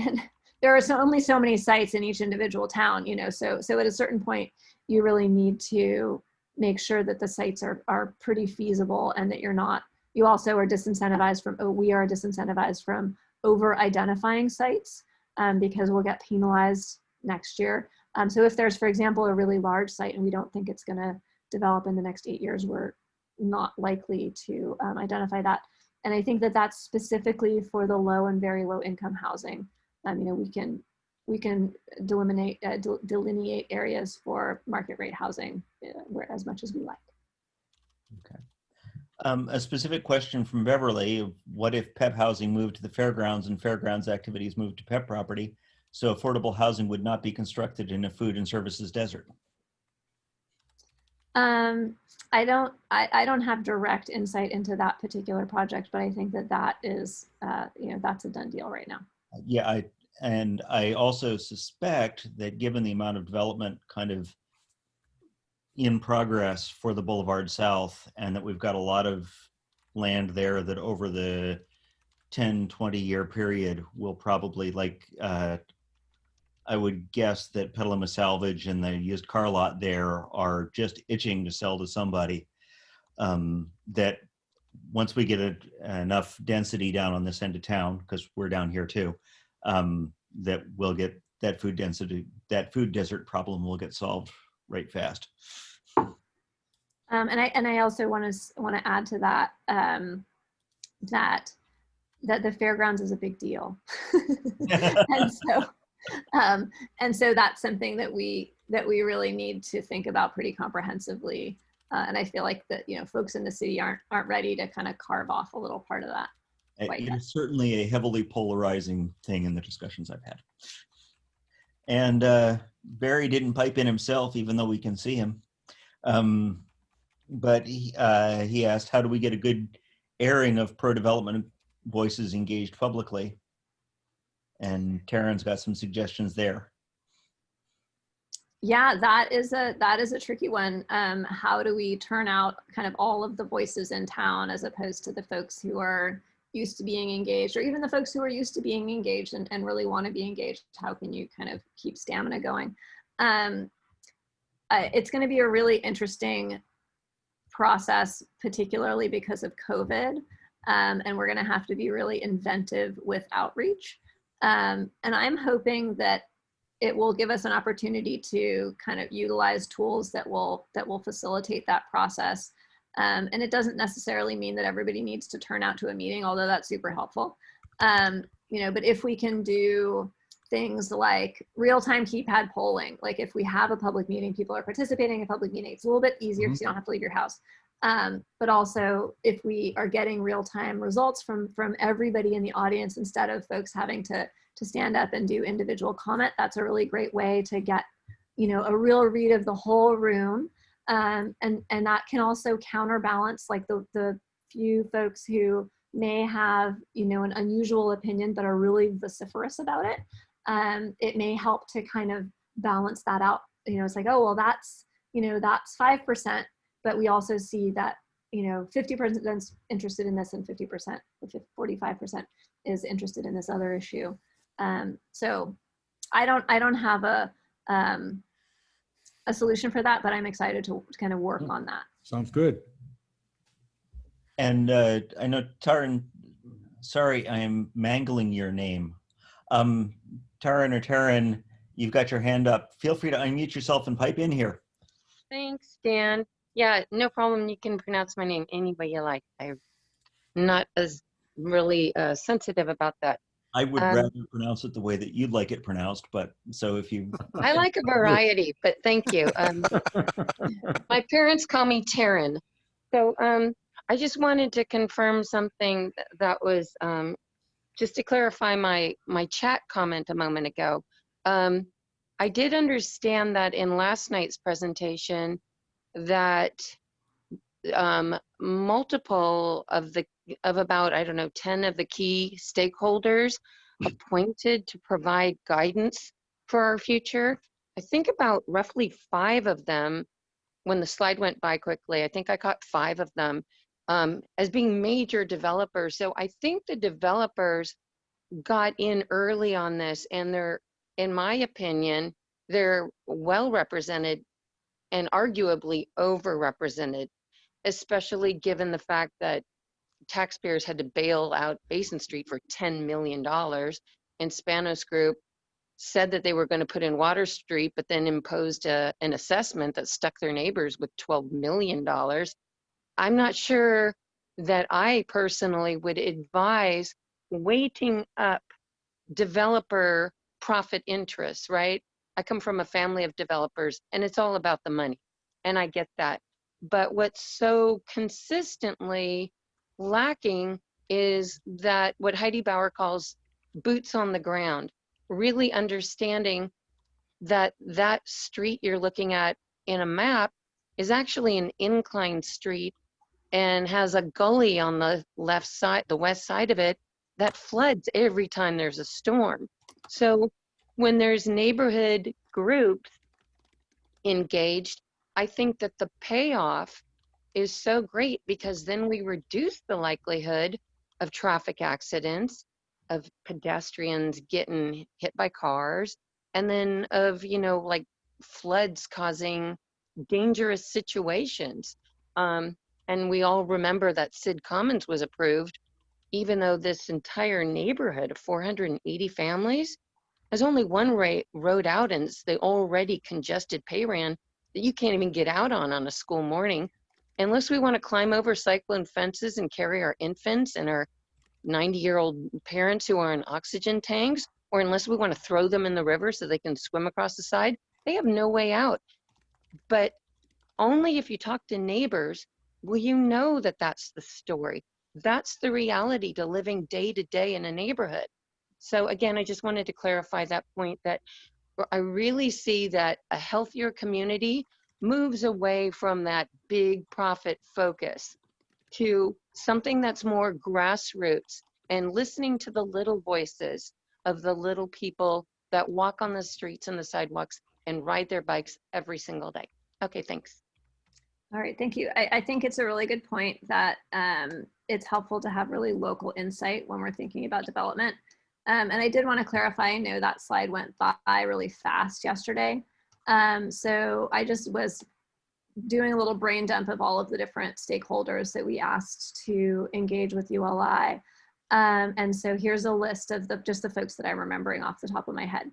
there are only so many sites in each individual town, you know, so at a certain point, you really need to make sure that the sites are pretty feasible, and that you also are disincentivized from over identifying sites, because we'll get penalized next year. So if there's, for example, a really large site and we don't think it's gonna develop in the next 8 years, we're not likely to identify that. And I think that that's specifically for the low and very low income housing. You know, we can delineate areas for market rate housing as much as we like. Okay. A specific question from Beverly: what if PEP housing moved to the fairgrounds and fairgrounds activities moved to PEP property, so affordable housing would not be constructed in a food and services desert? I don't have direct insight into that particular project, but I think that is, you know, that's a done deal right now. Yeah, I also suspect that given the amount of development kind of in progress for the Boulevard South, and that we've got a lot of land there that over the 10, 20-year period will probably, like, I would guess that Petaluma Salvage and the used car lot there are just itching to sell to somebody. That once we get enough density down on this end of town, because we're down here too, that we'll get that food desert problem will get solved right fast. And I also want to add to that that the fairgrounds is a big deal, and so that's something that we really need to think about pretty comprehensively. And I feel like that, you know, folks in the city aren't ready to kind of carve off a little part of that. It is certainly a heavily polarizing thing in the discussions I've had. And Barry didn't pipe in himself, even though we can see him. But he asked, how do we get a good airing of pro-development voices engaged publicly? And Taryn's got some suggestions there. Yeah, that is a tricky one. How do we turn out kind of all of the voices in town, as opposed to the folks who are used to being engaged, or even the folks who are used to being engaged and really want to be engaged? How can you kind of keep stamina going? It's going to be a really interesting process, particularly because of COVID. And we're going to have to be really inventive with outreach. And I'm hoping that it will give us an opportunity to kind of utilize tools that will facilitate that process. And it doesn't necessarily mean that everybody needs to turn out to a meeting, although that's super helpful. You know, but if we can do things like real-time keypad polling, like if we have a public meeting, people are participating in a public meeting, it's a little bit easier because you don't have to leave your house. But also if we are getting real-time results from everybody in the audience, instead of folks having to to stand up and do individual comment. That's a really great way to get, you know, a real read of the whole room. And that can also counterbalance like the few folks who may have, you know, an unusual opinion but are really vociferous about it. It may help to kind of balance that out. You know, it's like, oh, well, that's, you know, that's 5%, but we also see that, you know, 50% is interested in this and 50%, 45% is interested in this other issue. So I don't have a solution for that, but I'm excited to kind of work on that. Sounds good. And I know Taran, sorry, I am mangling your name. Taran or Taran, you've got your hand up. Feel free to unmute yourself and pipe in here. Thanks, Dan. Yeah, no problem. You can pronounce my name any way you like. I'm not as really sensitive about that. I would rather pronounce it the way that you'd like it pronounced, but so if you... I like a variety, but thank you. My parents call me Taryn. So I just wanted to confirm something that was, just to clarify my chat comment a moment ago. I did understand that in last night's presentation that multiple of about, I don't know, 10 of the key stakeholders appointed to provide guidance for our future. I think about roughly 5 of them, when the slide went by quickly, I think I caught 5 of them as being major developers. So I think the developers got in early on this, and they're, in my opinion, they're well represented and arguably overrepresented, especially given the fact that taxpayers had to bail out Basin Street for $10 million, and Spanos Group said that they were going to put in Water Street, but then imposed an assessment that stuck their neighbors with $12 million. I'm not sure that I personally would advise weighting up developer profit interests, right? I come from a family of developers, and it's all about the money, and I get that. But what's so consistently lacking is that what Heidi Bauer calls boots on the ground, really understanding that that street you're looking at in a map is actually an inclined street and has a gully on the left side, the west side of it, that floods every time there's a storm. So when there's neighborhood groups engaged, I think that the payoff is so great, because then we reduce the likelihood of traffic accidents, of pedestrians getting hit by cars, and then of, you know, like floods causing dangerous situations. And we all remember that Sid Commons was approved, even though this entire neighborhood of 480 families has only one road out, and it's the already congested Payran that you can't even get out on a school morning, unless we want to climb over cyclone fences and carry our infants and our 90-year-old parents who are in oxygen tanks, or unless we want to throw them in the river so they can swim across the side. They have no way out. But only if you talk to neighbors will you know that that's the story. That's the reality to living day to day in a neighborhood. So again, I just wanted to clarify that point, that I really see that a healthier community moves away from that big profit focus to something that's more grassroots and listening to the little voices of the little people that walk on the streets and the sidewalks and ride their bikes every single day. Okay, thanks. All right, thank you. I think it's a really good point that it's helpful to have really local insight when we're thinking about development. And I did want to clarify, I know that slide went by really fast yesterday. So I just was doing a little brain dump of all of the different stakeholders that we asked to engage with ULI. And so here's a list of just the folks that I'm remembering off the top of my head.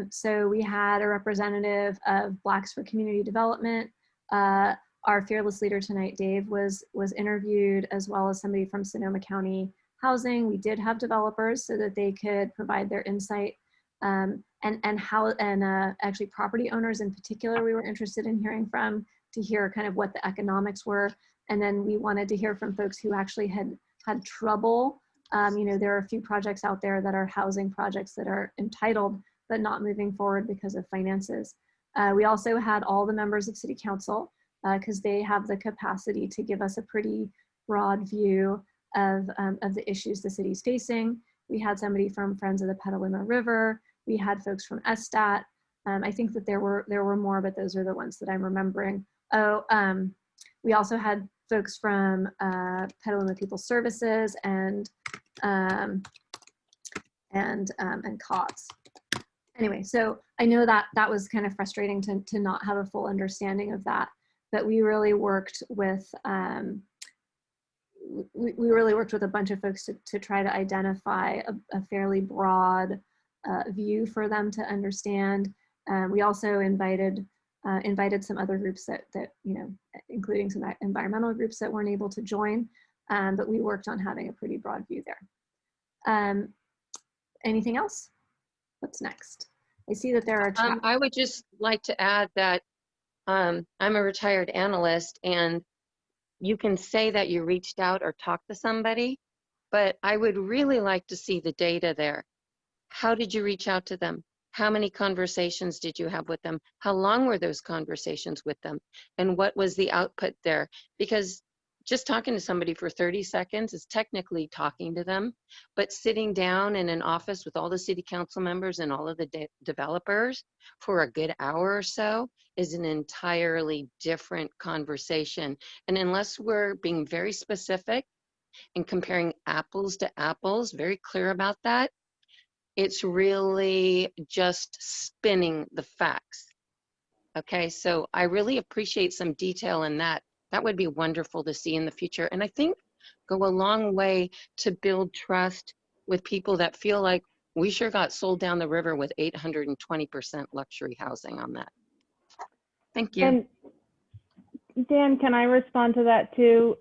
So we had a representative of Blacks for Community Development. Our fearless leader tonight, Dave, was interviewed, as well as somebody from Sonoma County Housing. We did have developers so that they could provide their insight, and actually property owners in particular we were interested in hearing from, to hear kind of what the economics were. And then we wanted to hear from folks who actually had trouble There are a few projects out there that are housing projects that are entitled, but not moving forward because of finances. We also had all the members of City Council, because they have the capacity to give us a pretty broad view of the issues the city's facing. We had somebody from Friends of the Petaluma River. We had folks from SSTAT. I think that there were more, but those are the ones that I'm remembering. We also had folks from Petaluma People Services and COTS. Anyway, so I know that that was kind of frustrating to not have a full understanding of that, but we really worked with we really worked with a bunch of folks to try to identify a fairly broad view for them to understand. We also invited some other groups that including some environmental groups that weren't able to join, but we worked on having a pretty broad view there. Anything else? What's next? I see that there are I would just like to add that I'm a retired analyst, and you can say that you reached out or talked to somebody, but I would really like to see the data there. How did you reach out to them? How many conversations did you have with them? How long were those conversations with them? And what was the output there? Because just talking to somebody for 30 seconds is technically talking to them, but sitting down in an office with all the city council members and all of the developers for a good hour or so is an entirely different conversation. And unless we're being very specific and comparing apples to apples, very clear about that, it's really just spinning the facts. Okay, so I really appreciate some detail in that. That would be wonderful to see in the future. And I think go a long way to build trust with people that feel like we sure got sold down the river with 820% luxury housing on that. Thank you. And Dan, can I respond to that too?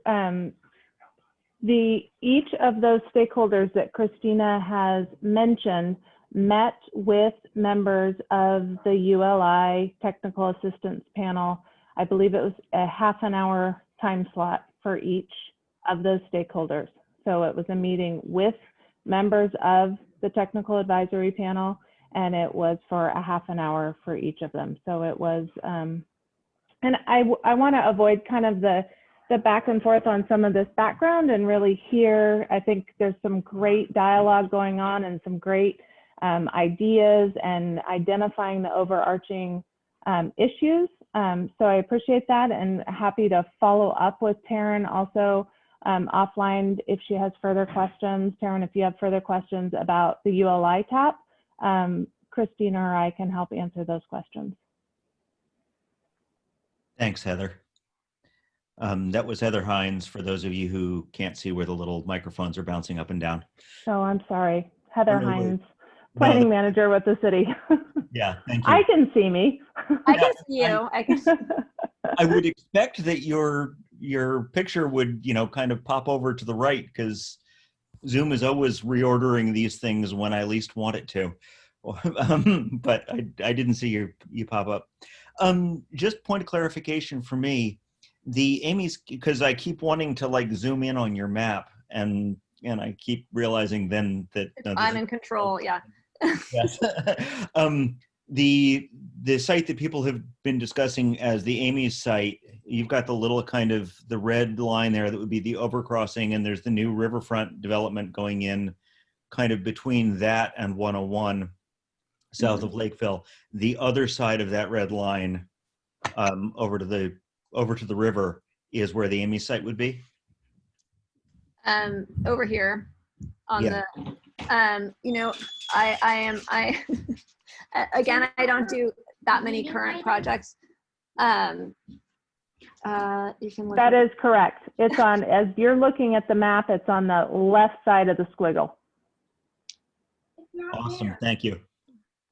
Each of those stakeholders that Christina has mentioned met with members of the ULI Technical Assistance Panel. I believe it was a half an hour time slot for each of those stakeholders. So it was a meeting with members of the Technical Advisory Panel, and it was for a half an hour for each of them. So it was, and I want to avoid kind of the back and forth on some of this background and really hear, I think there's some great dialogue going on and some great ideas and identifying the overarching issues. So I appreciate that and happy to follow up with Taryn also offline if she has further questions. Taryn, if you have further questions about the ULI TAP, Christina or I can help answer those questions. Thanks, Heather. That was Heather Hines, for those of you who can't see where the little microphones are bouncing up and down. Oh, I'm sorry. Heather No, Hines, planning manager with the city. Yeah, thank you. I can see me. I can see you. I would expect that your picture would, kind of pop over to the right, because Zoom is always reordering these things when I least want it to. But I didn't see you pop up. Just point of clarification for me, the Amy's, because I keep wanting to like zoom in on your map, and I keep realizing then that I'm in control. Yeah. Yes. The site that people have been discussing as the Amy's site, you've got the little kind of the red line there that would be the overcrossing, and there's the new riverfront development going in kind of between that and 101 south of Lakeville. The other side of that red line over to the river is where the Amy's site would be. Over here on the I again, I don't do that many current projects. You can look. That is correct. It's on, as you're looking at the map, it's on the left side of the squiggle. Awesome, thank you.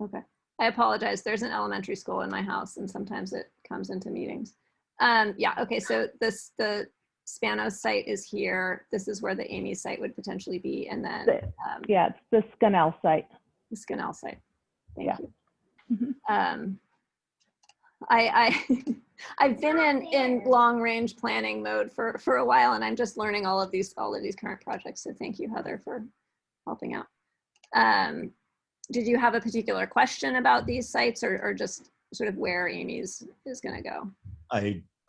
Okay, I apologize. There's an elementary school in my house, and sometimes it comes into meetings. Yeah. Okay. So the Spanos site is here. This is where the Amy site would potentially be, and then yeah, it's the Scannell site. The Scannell site. Thank Yeah. you. Mm-hmm. I've been in long range planning mode for a while, and I'm just learning all of these current projects. So thank you, Heather, for helping out. Did you have a particular question about these sites, or just sort of where Amy's is going to go?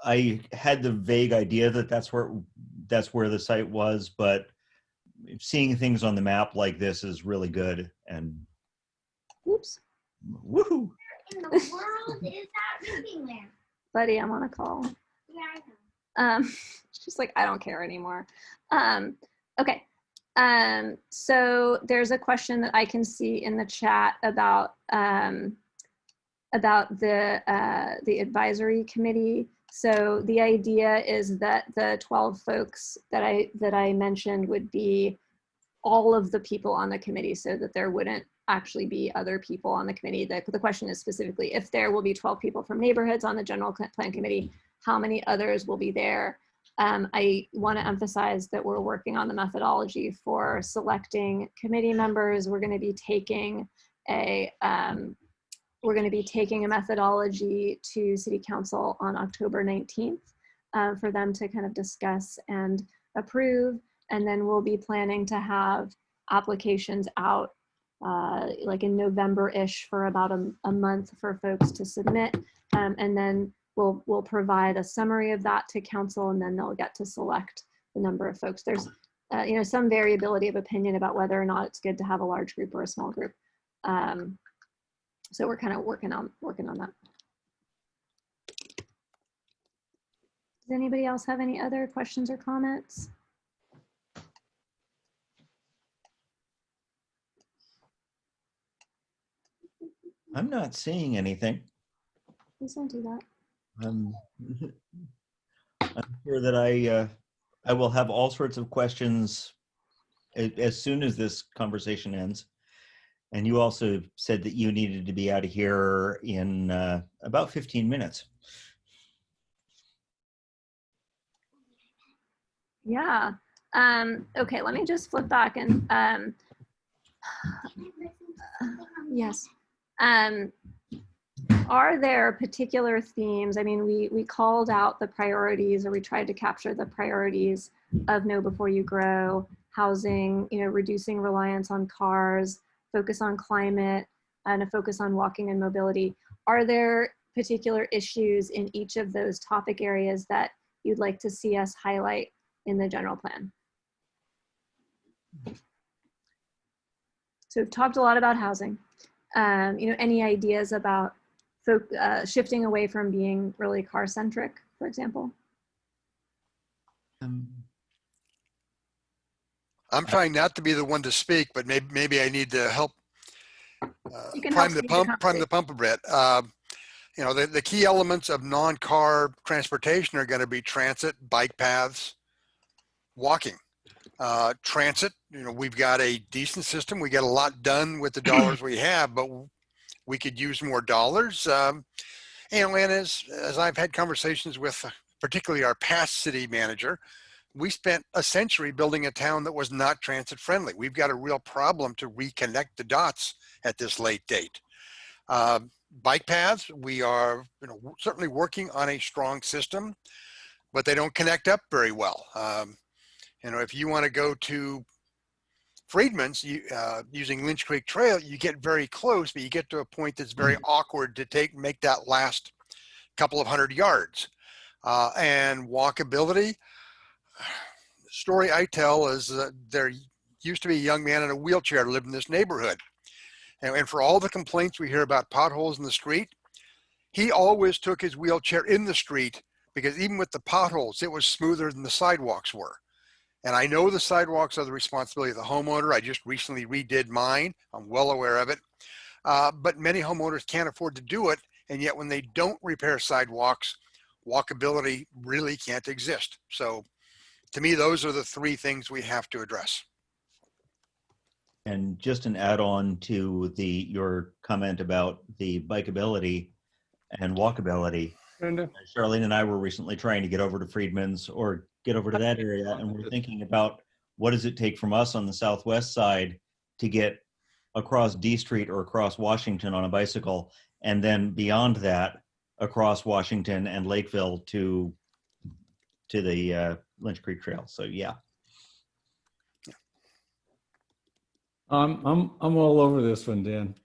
I had the vague idea that that's where the site was, but seeing things on the map like this is really good. And Oops. Woohoo! In the world is that moving there? Buddy, I'm on a call. Yeah, I know. She's like, I don't care anymore. Okay. So there's a question that I can see in the chat about the advisory committee. So the idea is that the 12 folks that I mentioned would be all of the people on the committee, so that there wouldn't actually be other people on the committee. The question is specifically, if there will be 12 people from neighborhoods on the general plan committee, how many others will be there? I want to emphasize that we're working on the methodology for selecting committee members. We're going to be taking a methodology to City Council on October 19th for them to kind of discuss and approve. And then we'll be planning to have applications out like in November-ish for about a month for folks to submit. And then we'll provide a summary of that to council, and then they'll get to select the number of folks. There's some variability of opinion about whether or not it's good to have a large group or a small group. So we're kind of working on that. Does anybody else have any other questions or comments? I'm not seeing anything. Please don't do that. I'm sure that I will have all sorts of questions as soon as this conversation ends. And you also said that you needed to be out of here in about 15 minutes. Yeah. Okay, let me just flip back and yes. Are there particular themes? I mean, we called out the priorities, or we tried to capture the priorities of Know Before You Grow, housing, reducing reliance on cars, focus on climate, and a focus on walking and mobility. Are there particular issues in each of those topic areas that you'd like to see us highlight in the general plan? So we've talked a lot about housing. Any ideas about shifting away from being really car-centric, for example? I'm trying not to be the one to speak, but maybe I need to help prime the pump a bit. The key elements of non-car transportation are going to be transit, bike paths, walking. Transit, we've got a decent system. We get a lot done with the dollars we have, but we could use more dollars. And as I've had conversations with particularly our past city manager, we spent a century building a town that was not transit friendly. We've got a real problem to reconnect the dots at this late date. Bike paths, we are certainly working on a strong system, but they don't connect up very well. If you want to go to Freedman's using Lynch Creek Trail, you get very close, but you get to a point that's very awkward to make that last couple of 100 yards. And walkability, the story I tell is that there used to be a young man in a wheelchair who lived in this neighborhood. And for all the complaints we hear about potholes in the street, he always took his wheelchair in the street, because even with the potholes, it was smoother than the sidewalks were. And I know the sidewalks are the responsibility of the homeowner. I just recently redid mine. I'm well aware of it. But many homeowners can't afford to do it. And yet when they don't repair sidewalks, walkability really can't exist. So to me, those are the three things we have to address. And just an add-on to your comment about the bikeability and walkability. Charlene and I were recently trying to get over to Freedman's or get over to that area, and we're thinking about what does it take from us on the southwest side to get across D Street or across Washington on a bicycle, and then beyond that across Washington and Lakeville to the Lynch Creek Trail. So yeah. I'm all over this one, Dan.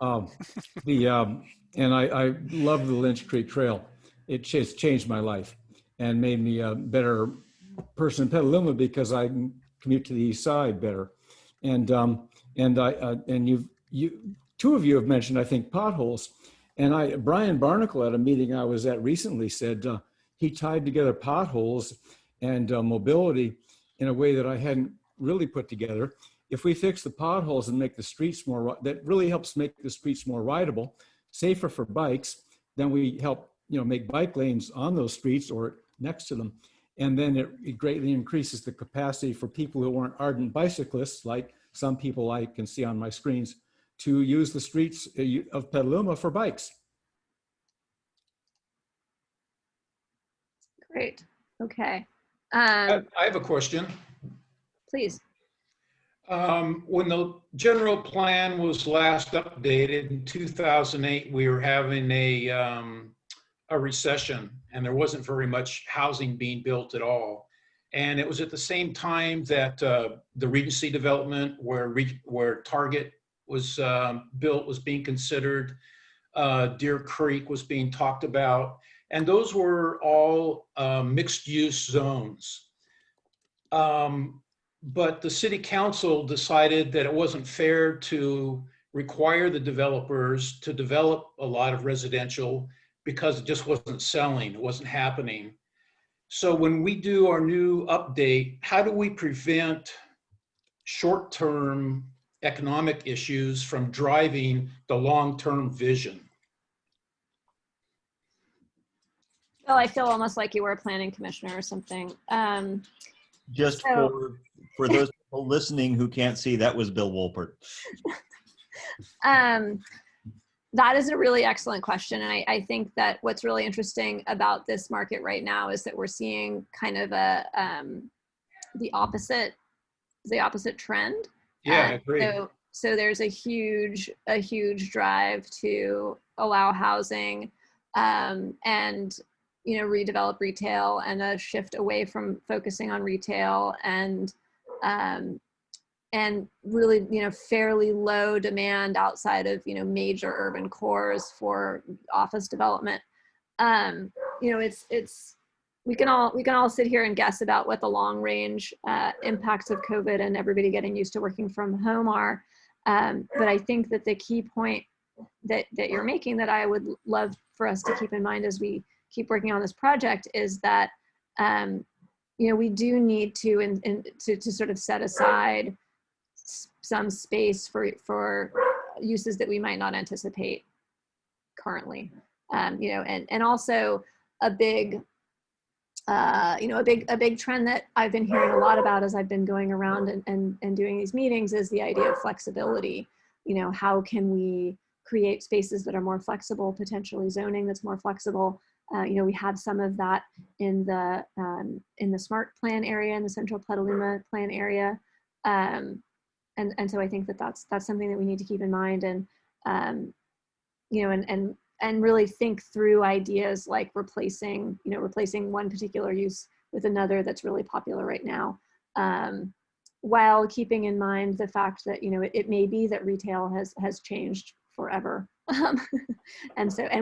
And I love the Lynch Creek Trail. It's changed my life and made me a better person in Petaluma because I can commute to the east side better. And you two of you have mentioned, I think, potholes. And Brian Barnacle at a meeting I was at recently said he tied together potholes and mobility in a way that I hadn't really put together. If we fix the potholes and make the streets more, that really helps make the streets more rideable, safer for bikes. Then we help, make bike lanes on those streets or next to them. And then it greatly increases the capacity for people who aren't ardent bicyclists, like some people I can see on my screens, to use the streets of Petaluma for bikes. Great. Okay. I have a question. Please. When the general plan was last updated in 2008, we were having a recession and there wasn't very much housing being built at all. And it was at the same time that the Regency development where Target was built was being considered. Deer Creek was being talked about. And those were all mixed use zones. But the city council decided that it wasn't fair to require the developers to develop a lot of residential because it just wasn't selling, it wasn't happening. So when we do our new update, how do we prevent short-term economic issues from driving the long-term vision? Well, I feel almost like you were a planning commissioner or something. Just for those people listening who can't see, that was Bill Wolpert. That is a really excellent question. And I think that what's really interesting about this market right now is that we're seeing kind of the opposite trend. Yeah, I agree. So there's a huge drive to allow housing and redevelop retail, and a shift away from focusing on retail and really, fairly low demand outside of, major urban cores for office development. We can all sit here and guess about what the long range impacts of COVID and everybody getting used to working from home are. But I think that the key point that you're making that I would love for us to keep in mind as we keep working on this project is that, we do need to sort of set aside some space for uses that we might not anticipate currently. And also a big trend that I've been hearing a lot about as I've been going around and doing these meetings is the idea of flexibility. How can we create spaces that are more flexible, potentially zoning that's more flexible. We have some of that in the smart plan area, in the central Petaluma plan area. And so I think that that's something that we need to keep in mind and really think through ideas like replacing one particular use with another that's really popular right now, while keeping in mind the fact that, it may be that retail has changed forever. And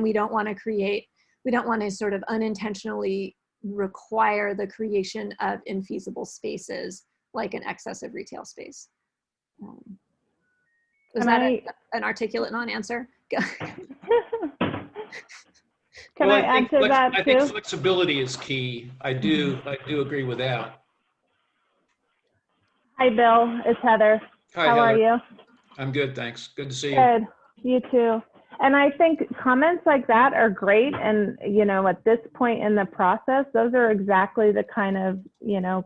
we don't want to sort of unintentionally require the creation of infeasible spaces like an excessive retail space. Was that an articulate non-answer? Can I add to that too? I think flexibility is key. I do agree with that. Hi, Bill. It's Heather. Hi, How Heather. are you? I'm good, thanks. Good to see you. Good. You too. And I think comments like that are great. And, at this point in the process, those are exactly the kind of,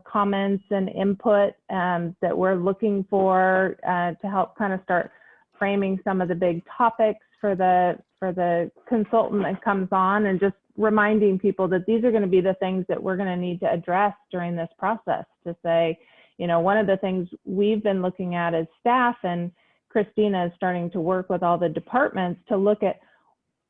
comments and input that we're looking for to help kind of start framing some of the big topics for the consultant that comes on, and just reminding people that these are going to be the things that we're going to need to address during this process to say, one of the things we've been looking at as staff, and Christina is starting to work with all the departments to look at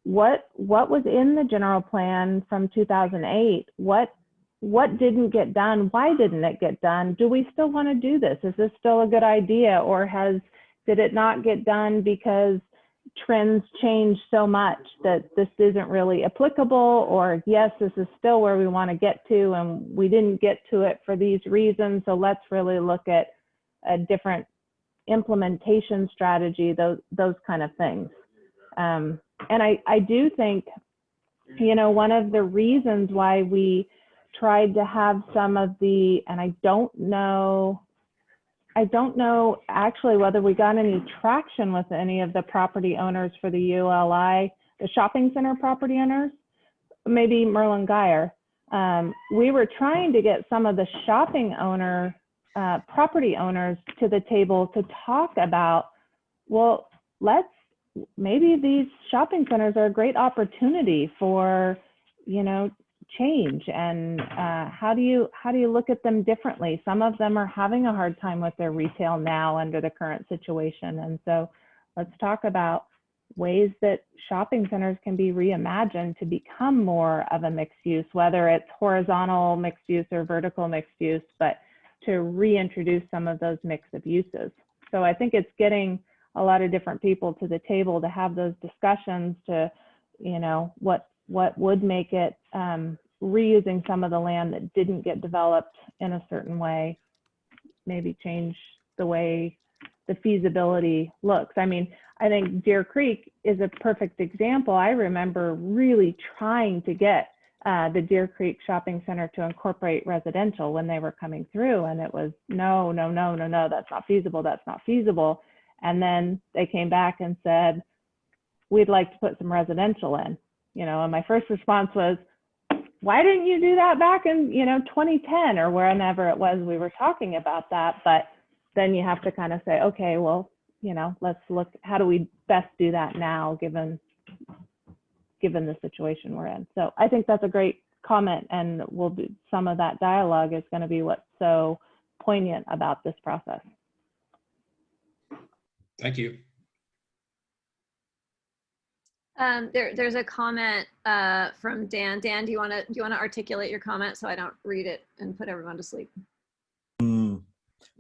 what was in the general plan from 2008? What didn't get done? Why didn't it get done? Do we still want to do this? Is this still a good idea, or did it not get done because trends change so much that this isn't really applicable? Or yes, this is still where we want to get to and we didn't get to it for these reasons, so let's really look at a different implementation strategy, those kind of things. And I do think, you know, one of the reasons why we tried to have some of the, and I don't know actually whether we got any traction with any of the property owners for the ULI, the shopping center property owners, maybe Merlin Geyer. We were trying to get some of the shopping property owners to the table to talk about, well, maybe these shopping centers are a great opportunity for, you know, change, and how do you look at them differently? Some of them are having a hard time with their retail now under the current situation, and so let's talk about ways that shopping centers can be reimagined to become more of a mixed use, whether it's horizontal mixed use or vertical mixed use, but to reintroduce some of those mix of uses. So I think it's getting a lot of different people to the table to have those discussions to, you know, what would make it reusing some of the land that didn't get developed in a certain way, maybe change the way the feasibility looks. I mean, I think Deer Creek is a perfect example. I remember really trying to get the Deer Creek Shopping Center to incorporate residential when they were coming through, and it was no, that's not feasible. And then they came back and said, we'd like to put some residential in, you know, and my first response was, why didn't you do that back in, you know, 2010 or whenever it was we were talking about that? But then you have to kind of say, okay, well, you know, let's look, how do we best do that now, given the situation we're in? So I think that's a great comment, and some of that dialogue is going to be what's so poignant about this process. Thank you. There's a comment from Dan. Dan, do you want to articulate your comment so I don't read it and put everyone to sleep?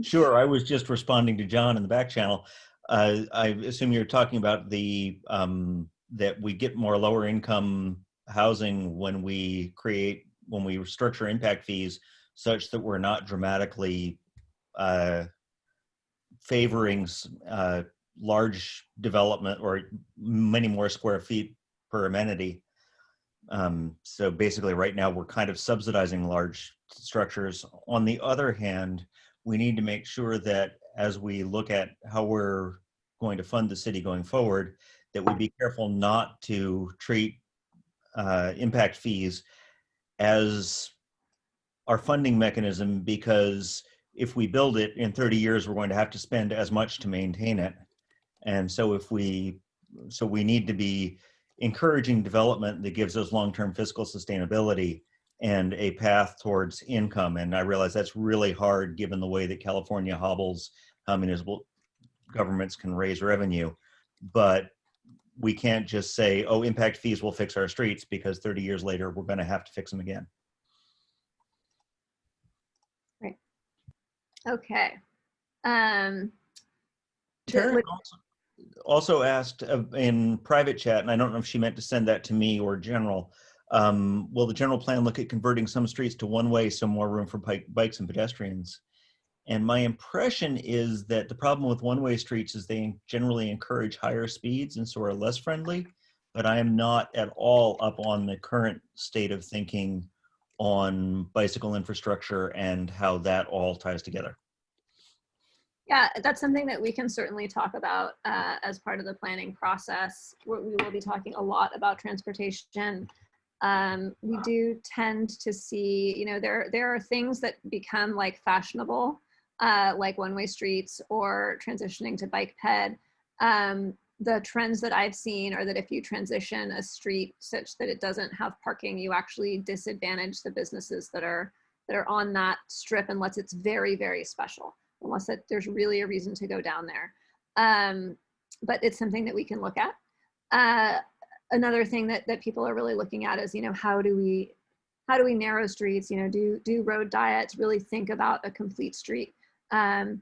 Sure. I was just responding to John in the back channel. I assume you're talking about the that we get more lower income housing when we structure impact fees such that we're not dramatically favoring large development or many more square feet per amenity. So basically right now we're kind of subsidizing large structures. On the other hand, we need to make sure that as we look at how we're going to fund the city going forward, that we be careful not to treat impact fees as our funding mechanism, because if we build it in 30 years, we're going to have to spend as much to maintain it. And so we need to be encouraging development that gives us long-term fiscal sustainability and a path towards income. And I realize that's really hard given the way that California hobbles how municipal governments can raise revenue. But we can't just say, oh, impact fees will fix our streets, because 30 years later, we're going to have to fix them again. Right. Okay. Taryn also asked in private chat, and I don't know if she meant to send that to me or general, will the general plan look at converting some streets to one-way, so more room for bikes and pedestrians? And my impression is that the problem with one-way streets is they generally encourage higher speeds and so are less friendly, but I am not at all up on the current state of thinking on bicycle infrastructure and how that all ties together. Yeah, that's something that we can certainly talk about as part of the planning process. We will be talking a lot about transportation. We do tend to see, you know, there are things that become like fashionable, like one-way streets or transitioning to bike ped. The trends that I've seen are that if you transition a street such that it doesn't have parking, you actually disadvantage the businesses that are on that strip unless it's very, very special. Unless there's really a reason to go down there. But it's something that we can look at. another thing that people are really looking at is, how do we narrow streets, do road diets, really think about a complete street, and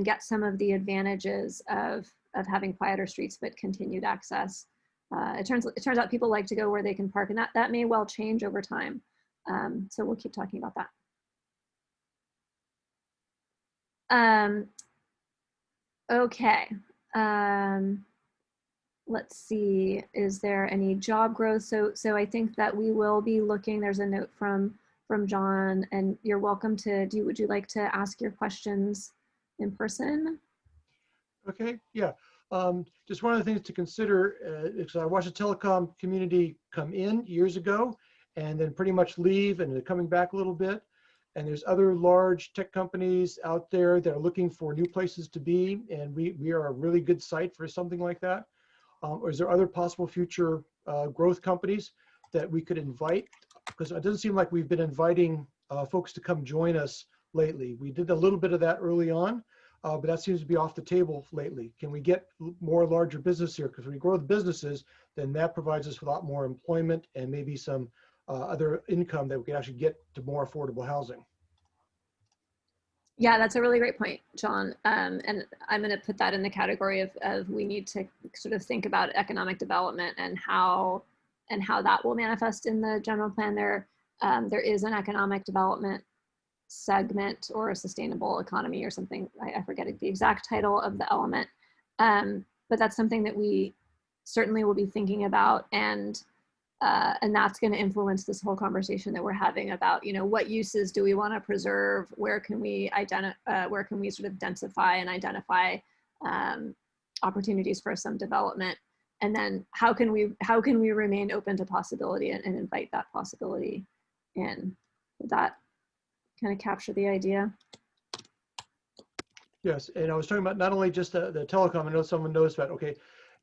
get some of the advantages of having quieter streets but continued access. It turns out people like to go where they can park, and that may well change over time. So we'll keep talking about that. Okay. Let's see, is there any job growth? So I think that we will be looking, there's a note from John, and you're welcome to would you like to ask your questions in person? Okay, yeah. Just one of the things to consider is I watched the telecom community come in years ago and then pretty much leave, and they're coming back a little bit. And there's other large tech companies out there that are looking for new places to be, and we are a really good site for something like that. Or is there other possible future growth companies that we could invite? Because it doesn't seem like we've been inviting folks to come join us lately. We did a little bit of that early on, but that seems to be off the table lately. Can we get more larger business here? Because when we grow the businesses, then that provides us with a lot more employment and maybe some other income that we can actually get to more affordable housing. Yeah, that's a really great point, John. And I'm going to put that in the category of we need to sort of think about economic development and how that will manifest in the general plan. There is an economic development segment or a sustainable economy or something. I forget the exact title of the element, but that's something that we certainly will be thinking about, and that's going to influence this whole conversation that we're having about, what uses do we want to preserve? Where can we where can we sort of densify and identify opportunities for some development? And then how can we remain open to possibility and invite that possibility in? Would that kind of capture the idea? Yes, and I was talking about not only just the telecom. I know someone knows about, okay,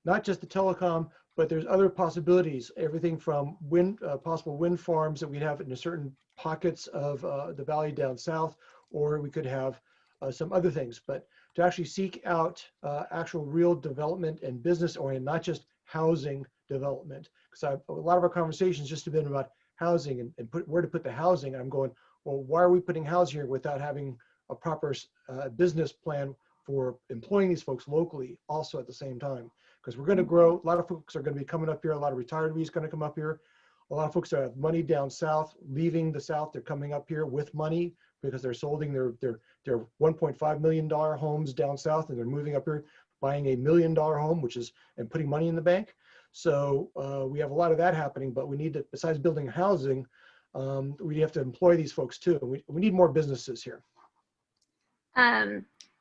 not just the telecom, but there's other possibilities, everything from possible wind farms that we have in certain pockets of the valley down south, or we could have some other things. But to actually seek out actual real development and business oriented, not just housing development. Because a lot of our conversations just have been about housing and where to put the housing. I'm going, well, why are we putting housing here without having a proper business plan for employing these folks locally also at the same time? Because we're going to grow. A lot of folks are going to be coming up here. A lot of retirees going to come up here. A lot of folks that have money down south, leaving the south, they're coming up here with money because they're holding their $1.5 million homes down south, and they're moving up here, buying $1 million home, and putting money in the bank. So we have a lot of that happening, but we need to, besides building housing, we have to employ these folks too. We need more businesses here.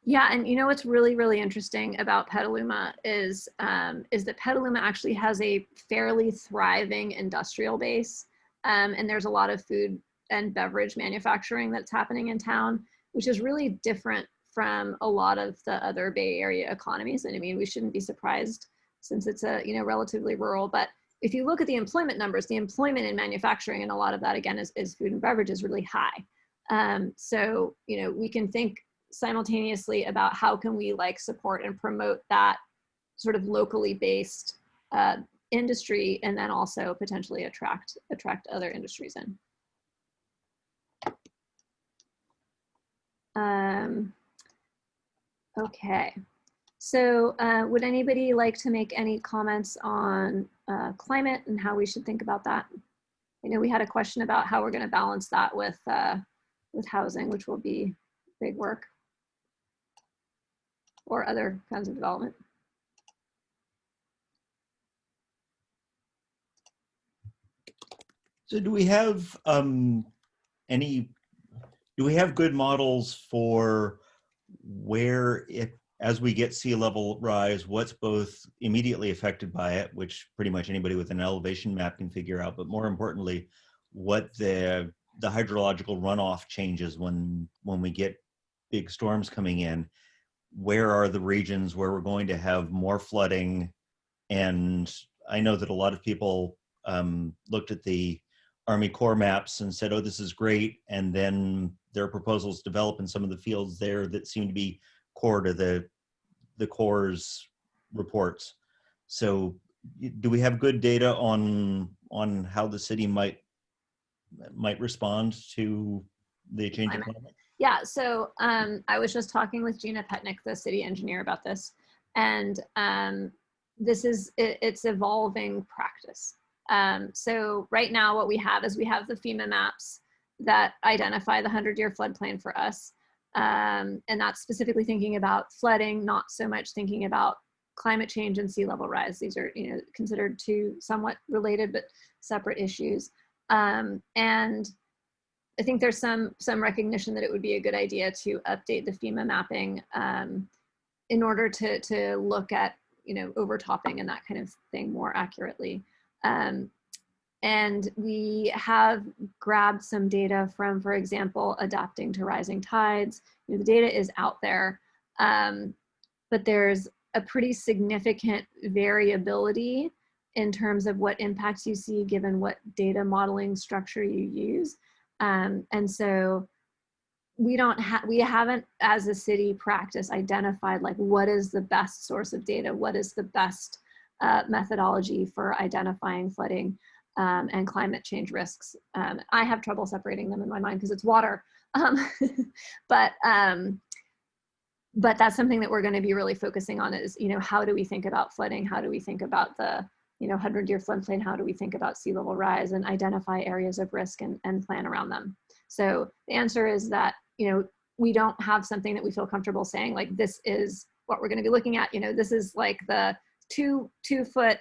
Yeah, and what's really, really interesting about Petaluma is that Petaluma actually has a fairly thriving industrial base, and there's a lot of food and beverage manufacturing that's happening in town, which is really different from a lot of the other Bay Area economies. And I mean, we shouldn't be surprised since it's a relatively rural. But if you look at the employment numbers, the employment in manufacturing, and a lot of that again is food and beverage, is really high. So we can think simultaneously about how can we support and promote that sort of locally based industry, and then also potentially attract other industries in. Okay, so would anybody like to make any comments on climate and how we should think about that? We had a question about how we're going to balance that with housing, which will be big work, or other kinds of development. So do we have good models for where as we get sea level rise, what's both immediately affected by it, which pretty much anybody with an elevation map can figure out, but more importantly, what the hydrological runoff changes when we get big storms coming in? Where are the regions where we're going to have more flooding? And I know that a lot of people looked at the Army Corps maps and said, oh, this is great. And then their proposals develop in some of the fields there that seem to be core to the Corps' reports. So do we have good data on how the city might respond to the changing climate? Yeah, so I was just talking with Gina Petnick, the city engineer, about this, and it's evolving practice. So right now what we have is we have the FEMA maps that identify the 100-year floodplain for us. And that's specifically thinking about flooding, not so much thinking about climate change and sea level rise. These are, you know, considered two somewhat related but separate issues. And I think there's some recognition that it would be a good idea to update the FEMA mapping in order to look at, you know, overtopping and that kind of thing more accurately. And we have grabbed some data from, for example, adapting to rising tides. You know, the data is out there, but there's a pretty significant variability in terms of what impacts you see given what data modeling structure you use. And so we haven't as a city practice identified like what is the best source of data, what is the best methodology for identifying flooding and climate change risks. I have trouble separating them in my mind because it's water. But that's something that we're going to be really focusing on is, you know, how do we think about flooding? How do we think about the, you know, 100-year floodplain? How do we think about sea level rise and identify areas of risk and plan around them? So the answer is that, you know, we don't have something that we feel comfortable saying, like, this is what we're going to be looking at. You know, this is like the two-foot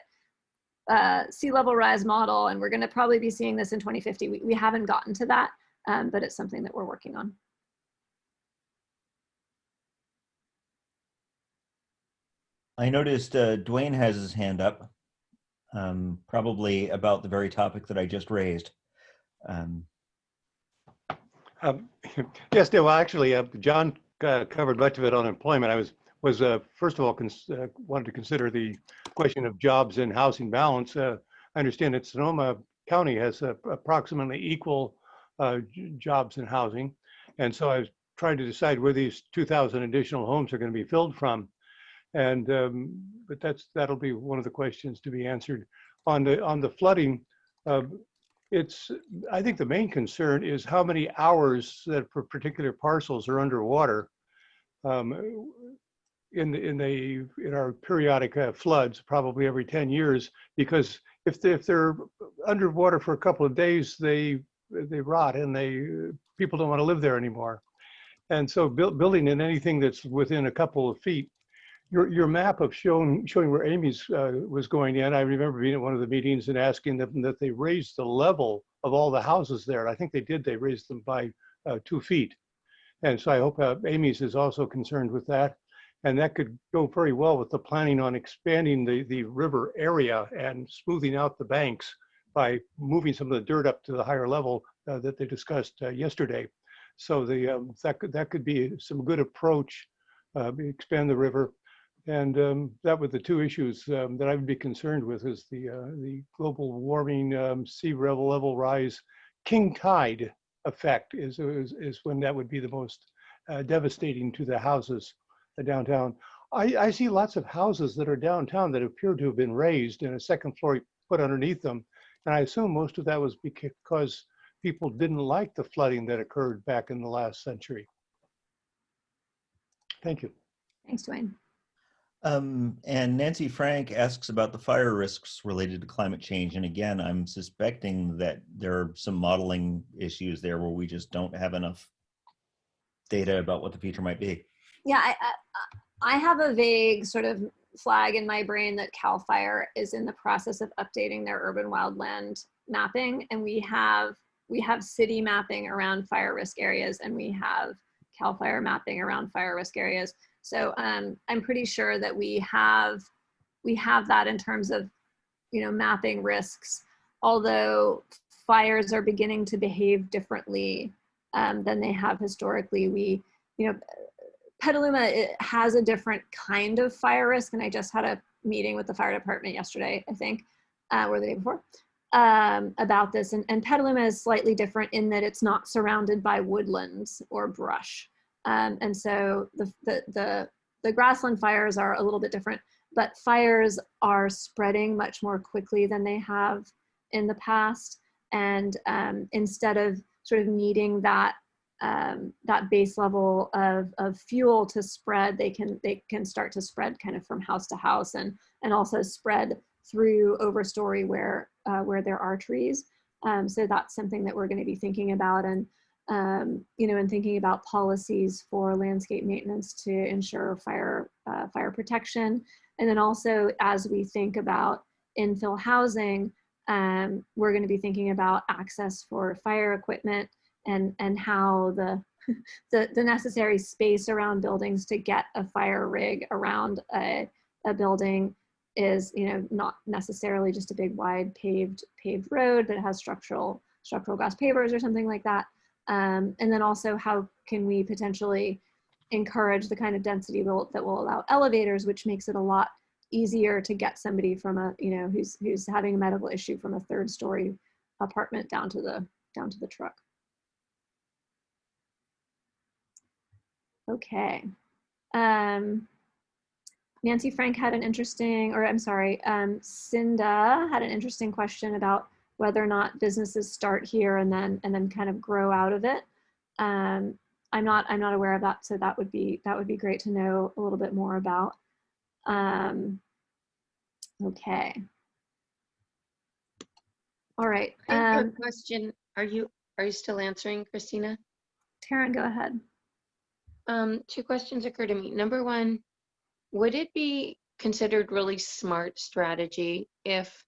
sea level rise model, and we're going to probably be seeing this in 2050. We haven't gotten to that, but it's something that we're working on. I noticed Dwayne has his hand up, probably about the very topic that I just raised. Yes, well, actually, John covered much of it on employment. I was first of all wanted to consider the question of jobs and housing balance. I understand that Sonoma County has approximately equal jobs and housing, and so I was trying to decide where these 2,000 additional homes are going to be filled from. And but that'll be one of the questions to be answered. On the flooding, I think the main concern is how many hours that for particular parcels are underwater. In our periodic floods, probably every 10 years, because if they're underwater for a couple of days, they rot and people don't want to live there anymore. And so building in anything that's within a couple of feet. Your map of showing where Amy's was going in, I remember being at one of the meetings and asking them that they raised the level of all the houses there. I think they did. They raised them by 2 feet. And so I hope Amy's is also concerned with that. And that could go very well with the planning on expanding the river area and smoothing out the banks by moving some of the dirt up to the higher level that they discussed yesterday. So that could be some good approach, expand the river. And that were the two issues that I would be concerned with is the global warming, sea level rise, king tide effect is when that would be the most devastating to the houses downtown. I see lots of houses that are downtown that appear to have been raised and a second floor put underneath them. And I assume most of that was because people didn't like the flooding that occurred back in the last century. Thank you. Thanks, Dwayne. And Nancy Frank asks about the fire risks related to climate change. And again, I'm suspecting that there are some modeling issues there where we just don't have enough data about what the future might be. Yeah, I have a vague sort of flag in my brain that CAL FIRE is in the process of updating their urban wildland mapping. And we have city mapping around fire risk areas, and we have CAL FIRE mapping around fire risk areas. So I'm pretty sure that we have that in terms of, you know, mapping risks, although fires are beginning to behave differently than they have historically. Petaluma has a different kind of fire risk, and I just had a meeting with the fire department yesterday, I think, or the day before, about this. And Petaluma is slightly different in that it's not surrounded by woodlands or brush. And so the grassland fires are a little bit different. but fires are spreading much more quickly than they have in the past. And instead of sort of needing that that base level of fuel to spread, they can start to spread kind of from house to house, and also spread through overstory where there are trees. So that's something that we're going to be thinking about, and and thinking about policies for landscape maintenance to ensure fire protection. And then also, as we think about infill housing, we're going to be thinking about access for fire equipment, and how the necessary space around buildings to get a fire rig around a building is, not necessarily just a big wide paved road, but it has structural glass pavers or something like that. And then also, how can we potentially encourage the kind of density that will allow elevators, which makes it a lot easier to get somebody from a, who's having a medical issue from a 3rd story apartment down to the truck. Okay. Nancy Frank had an interesting, or I'm sorry, Cinda had an interesting question about whether or not businesses start here and then kind of grow out of it. I'm not aware of that, so that would be great to know a little bit more about. Okay. All right. I have a question. Are you still answering, Christina? Taryn, go ahead. 2 questions occur to me. Number 1, would it be considered really smart strategy if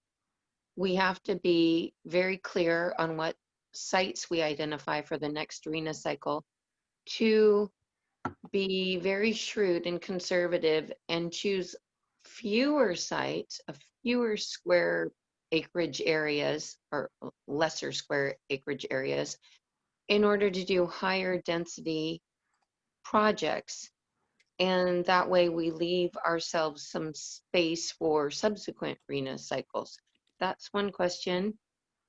we have to be very clear on what sites we identify for the next RHNA cycle, to be very shrewd and conservative and choose fewer sites of fewer square acreage areas, or lesser square acreage areas, in order to do higher density projects? And that way we leave ourselves some space for subsequent RHNA cycles. That's one question.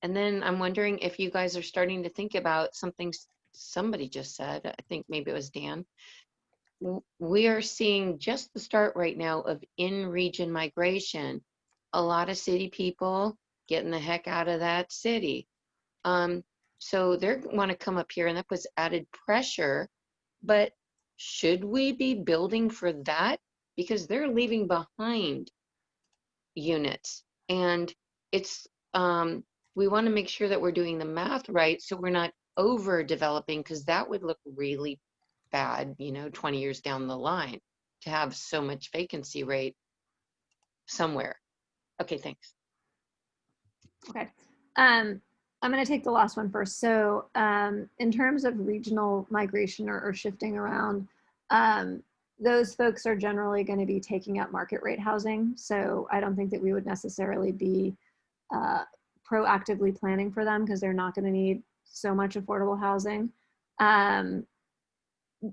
And then I'm wondering if you guys are starting to think about something somebody just said, I think maybe it was Dan. We are seeing just the start right now of in-region migration. A lot of city people getting the heck out of that city. So they want to come up here, and that puts added pressure. But should we be building for that? Because they're leaving behind units, and it's we want to make sure that we're doing the math right, so we're not over developing, because that would look really bad, 20 years down the line, to have so much vacancy rate somewhere. Okay, thanks. Okay. I'm going to take the last one first. So in terms of regional migration or shifting around, those folks are generally going to be taking up market rate housing. So I don't think that we would necessarily be proactively planning for them, because they're not going to need so much affordable housing.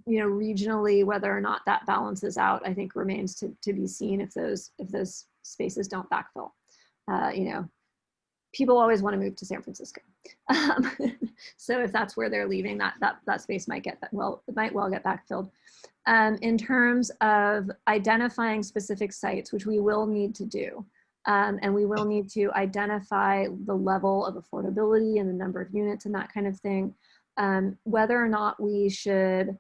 Regionally, whether or not that balances out, I think remains to be seen if those spaces don't backfill. People always want to move to San Francisco. So if that's where they're leaving, that space might well get backfilled. In terms of identifying specific sites, which we will need to do, and we will need to identify the level of affordability and the number of units and that kind of thing, whether or not we should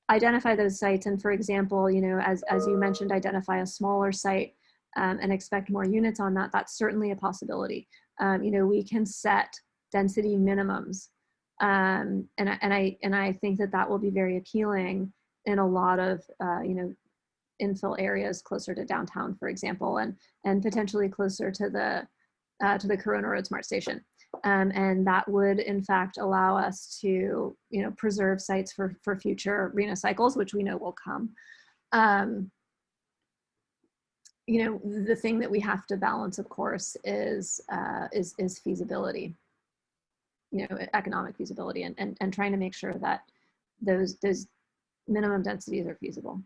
identify those sites. And for example, as you mentioned, identify a smaller site and expect more units on that. That's certainly a possibility. We can set density minimums, and I think that will be very appealing in a lot of infill areas closer to downtown, for example, and potentially closer to the Corona Road Smart Station. And that would in fact allow us to preserve sites for future RHNA cycles, which we know will come. The thing that we have to balance, of course, is feasibility, economic feasibility, and trying to make sure that those minimum densities are feasible.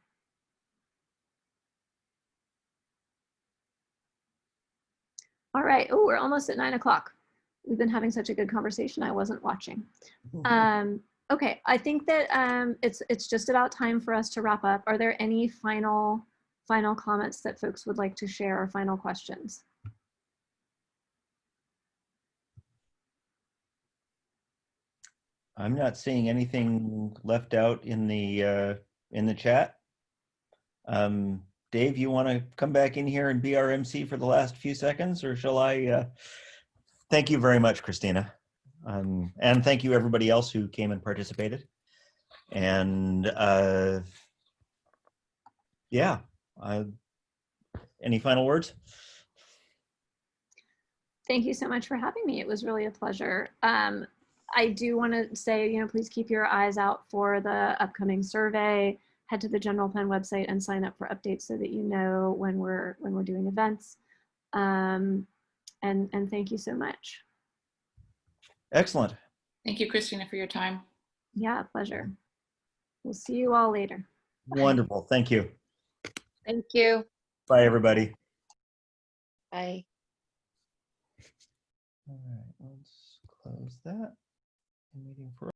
All right. Oh, we're almost at 9 o'clock. We've been having such a good conversation. I wasn't watching. Okay, I think that it's just about time for us to wrap up. Are there any final final comments that folks would like to share or final questions? I'm not seeing anything left out in the chat. Dave, you want to come back in here and be our MC for the last few seconds, or shall I? Thank you very much, Christina. And thank you everybody else who came and participated. And yeah, any final words? Thank you so much for having me. It was really a pleasure. I do want to say, please keep your eyes out for the upcoming survey. Head to the general plan website and sign up for updates so that you know when we're doing events. And thank you so much. Excellent. Thank you, Christina, for your time. Yeah, pleasure. We'll see you all later. Wonderful. Thank you. Thank you. Bye, everybody. Bye. All right, let's close that. Meeting for